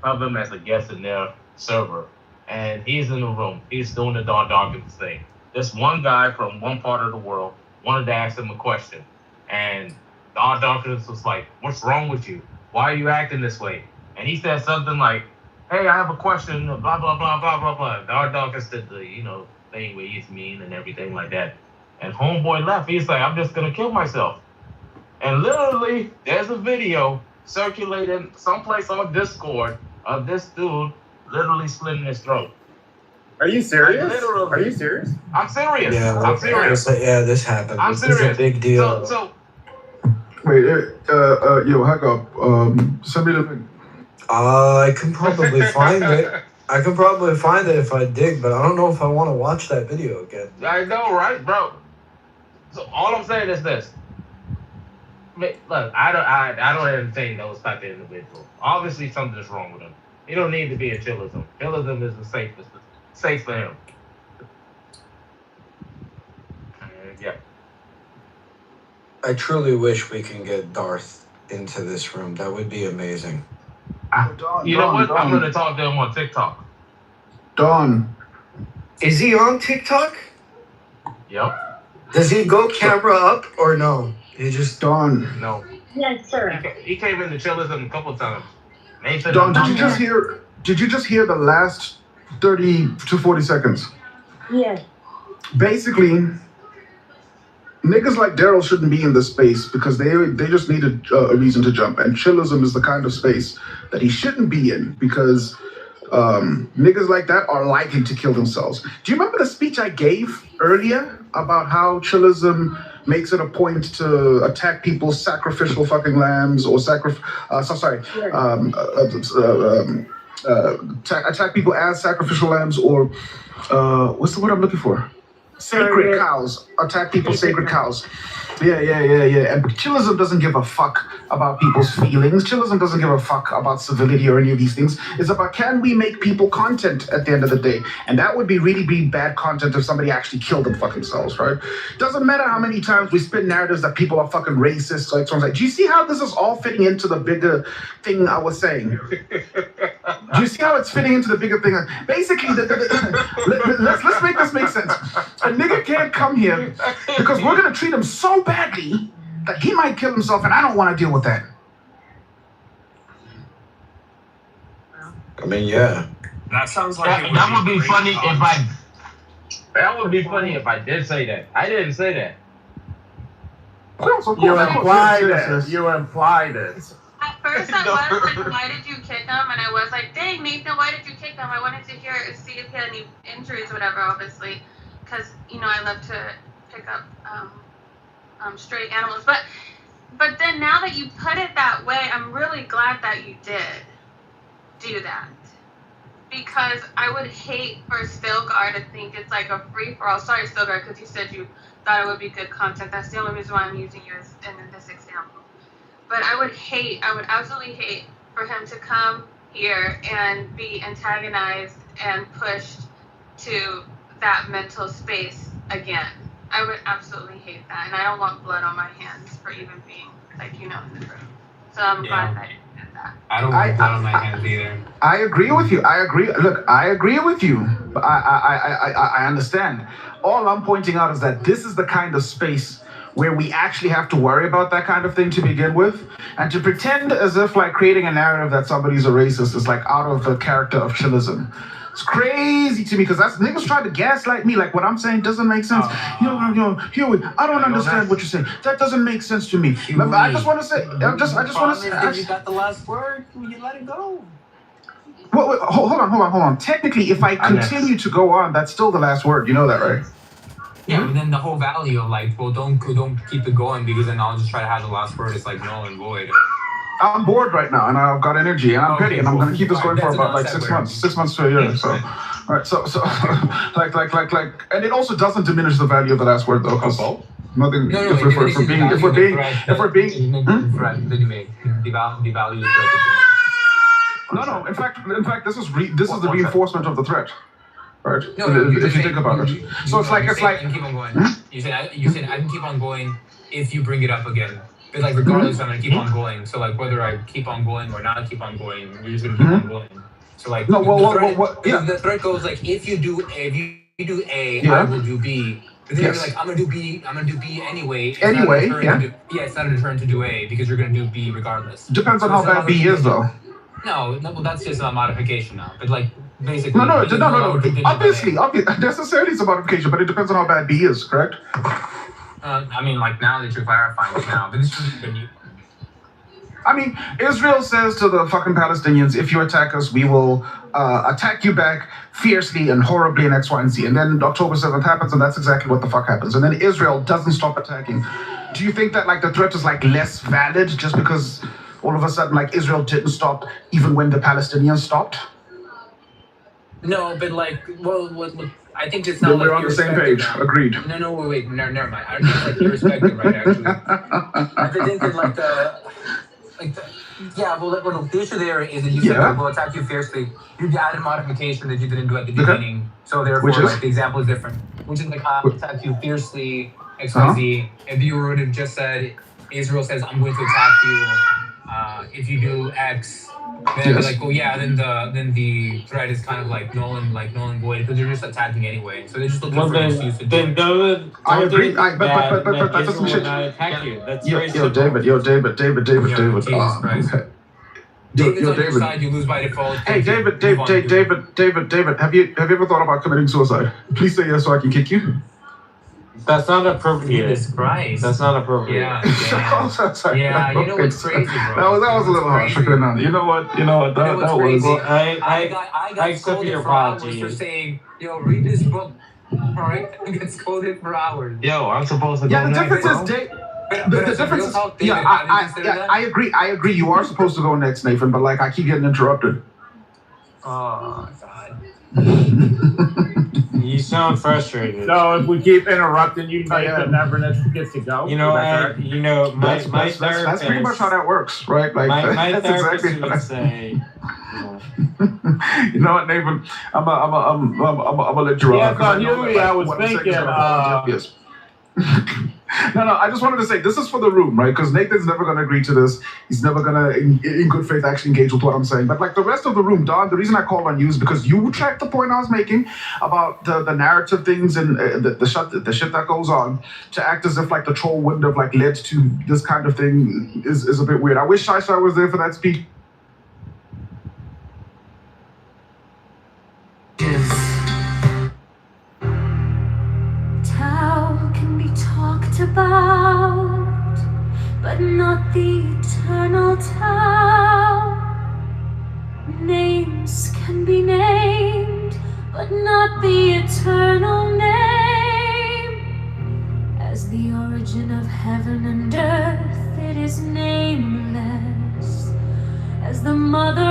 S21: have him as a guest in their server. And he's in the room. He's doing the Dar Dawkins thing. This one guy from one part of the world wanted to ask him a question. And Dar Dawkins was like, "What's wrong with you? Why are you acting this way?" And he said something like, "Hey, I have a question, blah, blah, blah, blah, blah, blah." Dar Dawkins did the, thing where he's mean and everything like that. And homeboy left. He's like, "I'm just going to kill myself." And literally, there's a video circulating someplace on Discord of this dude literally slitting his throat.
S7: Are you serious?
S21: Like, literally.
S7: Are you serious?
S21: I'm serious.
S25: Yeah,
S21: I'm serious.
S25: This happened.
S21: I'm
S25: This
S21: serious.
S25: is a big deal.
S21: So
S20: Wait, yo, hack up. Send me the link.
S25: I can probably find it. I can probably find it if I dig, but I don't know if I want to watch that video again.
S21: I know, right, bro? So all I'm saying is this. look, I don't entertain those type of individuals. Obviously, something's wrong with him. He don't need to be in chillism. Chillism is the safest, safe for him. Yeah.
S25: I truly wish we can get Darth into this room. That would be amazing.
S21: You know what? I'm going to talk to him on TikTok.
S20: Don.
S25: Is he on TikTok?
S21: Yep.
S25: Does he go camera up or no? He just
S20: Don.
S21: No.
S24: Yes, sir.
S21: He came into chillism a couple times. Nathan,
S20: Don, did you just hear the last 30 to 40 seconds?
S24: Yes.
S20: Basically, niggas like Daryl shouldn't be in this space because they just need a reason to jump. And chillism is the kind of space that he shouldn't be in because niggas like that are likely to kill themselves. Do you remember the speech I gave earlier about how chillism makes it a point to attack people's sacrificial fucking lambs or attack people as sacrificial lambs or what's the word I'm looking for? Sacred cows. Attack people's sacred cows. Yeah. And chillism doesn't give a fuck about people's feelings. Chillism doesn't give a fuck about civility or any of these things. It's about, can we make people content at the end of the day? And that would be really bad content if somebody actually killed them fucking selves, right? Doesn't matter how many times we spin narratives that people are fucking racist. Like, someone's like, do you see how this is all fitting into the bigger thing I was saying? Do you see how it's fitting into the bigger thing? Basically, let's make this make sense. A nigga can't come here because we're gonna treat him so badly that he might kill himself, and I don't want to deal with that.
S25: I mean, yeah.
S21: That sounds like that would be funny if I. That would be funny if I did say that. I didn't say that.
S7: You implied it. You implied it.
S24: At first, I was like, why did you kick him? And I was like, dang, Nathan, why did you kick him? I wanted to see if he had any injuries or whatever, obviously. Because, I love to pick up stray animals. But then now that you put it that way, I'm really glad that you did do that. Because I would hate for Stilgar to think it's like a free-for-all. Sorry, Stilgar, because you said you thought it would be good content. That's the only reason why I'm using you in this example. But I would absolutely hate for him to come here and be antagonized and pushed to that mental space again. I would absolutely hate that. And I don't want blood on my hands for even being, in the room. So I'm glad that you did that.
S22: I don't want blood on my hands either.
S20: I agree with you. I agree with you. But I understand. All I'm pointing out is that this is the kind of space where we actually have to worry about that kind of thing to begin with. And to pretend as if creating a narrative that somebody's a racist is out of the character of chillism. It's crazy to me because that's niggas try to gaslight me what I'm saying doesn't make sense. I don't understand what you're saying. That doesn't make sense to me. I just want to say, I just want to say.
S22: You got the last word. You let it go.
S20: Wait, hold on. Technically, if I continue to go on, that's still the last word. You know that, right?
S22: Yeah, but then the whole value of don't keep it going because then I'll just try to have the last word. It's null and void.
S20: I'm bored right now, and I've got energy, and I'm petty, and I'm going to keep this going for about 6 months, 6 months to a year. So, all right, so, and it also doesn't diminish the value of the last word, though, because nothing.
S22: No,
S20: if we're being,
S22: the value of threat.
S20: No. In fact, this is the reinforcement of the threat. Right.
S22: No,
S20: if you think about it, so it's like
S22: I can keep on going. You said I can keep on going if you bring it up again. But regardless, I'm gonna keep on going. So whether I keep on going or not keep on going, we're just gonna keep on going. So the threat goes if you do A, I will do B. But then you're I'm gonna do B anyway. It's not a deterrent to do A because you're gonna do B regardless.
S20: Depends on how bad B is, though.
S22: No, well, that's just a modification now. But basically.
S20: No. Obviously, necessarily it's a modification, but it depends on how bad B is, correct?
S22: Now that you're clarifying it now, but this is when you.
S20: Israel says to the fucking Palestinians, if you attack us, we will attack you back fiercely and horribly in X, Y, and Z. And then October 7th happens, and that's exactly what the fuck happens. And then Israel doesn't stop attacking. Do you think that the threat is less valid just because all of a sudden Israel didn't stop even when the Palestinians stopped?
S22: No, but I think it's
S20: Then
S22: not
S20: we're
S22: like
S20: on the same page.
S22: now.
S20: Agreed.
S22: No, wait, never mind. I think it's like irrespective, right? Actually, I think that like the yeah. Well, the issue there is that you said
S20: Yeah.
S22: we'll attack you fiercely. You added modification that you didn't do at the
S20: Okay.
S22: beginning, so therefore,
S20: Which is?
S22: like the example is different. Which is like attack you fiercly, XYZ. If you would have just said Israel says I'm going to attack you if you do X. Then
S20: Yes.
S22: like, oh yeah, then the threat is kind of like null and void because they're just attacking anyway. So they're just looking for an excuse to do it.
S20: I agree. But that doesn't
S8: Israel
S20: shit.
S8: would not attack you. That's very
S20: Yo,
S8: simple.
S20: David.
S22: Jesus Christ.
S20: Okay.
S22: David's on your
S20: David.
S22: side, you lose by default.
S20: Hey,
S22: Thank you.
S20: David.
S22: Move on.
S20: David. Have you ever thought about committing suicide? Please say yes so I can kick you.
S8: That's not appropriate.
S22: Jesus Christ.
S8: That's not appropriate.
S22: Yeah, yeah, you know what's crazy, bro?
S20: That was a little harsh. I couldn't. You know what? That was.
S22: Well,
S8: I
S22: got
S8: accept
S22: scolded
S8: your
S22: for hours
S8: apology.
S22: for saying, yo, read this book. Alright, I get scolded for hours.
S8: Yo, I'm supposed to go
S20: Yeah, the
S8: next,
S20: difference
S8: bro.
S20: is,
S22: But
S20: the
S22: as a
S20: difference
S22: real
S20: is,
S22: talk, David,
S20: yeah,
S22: how do you consider that?
S20: I agree. You are supposed to go next, Nathan, but like I keep getting interrupted.
S22: Oh God.
S8: You sound frustrated.
S7: So if we keep interrupting you, Nathan never gets to go.
S8: You know,
S7: Is that correct?
S8: my
S20: That's
S8: therapist.
S20: pretty much how that works, right? Like
S8: My
S20: that's
S8: therapist
S20: exactly
S8: would say.
S20: You know what, Nathan? I'm gonna let you
S7: Yeah,
S20: off, 'cause
S7: so
S20: I know
S7: Huey,
S20: that,
S7: I was
S20: what I'm saying is
S7: thinking,
S20: an apology. Yes. No, I just wanted to say this is for the room, right? Because Nathan's never going to agree to this. He's never going to, in good faith, actually engage with what I'm saying. But like the rest of the room, Don, the reason I called on you is because you tracked the point I was making about the narrative things and the shit that goes on to act as if like the troll wouldn't have like led to this kind of thing is a bit weird. I wish Shai was there for that speech.
S11: Tao can be talked about, but not the eternal Tao. Names can be named, but not the eternal name. As the origin of heaven and earth, it is nameless. As the mother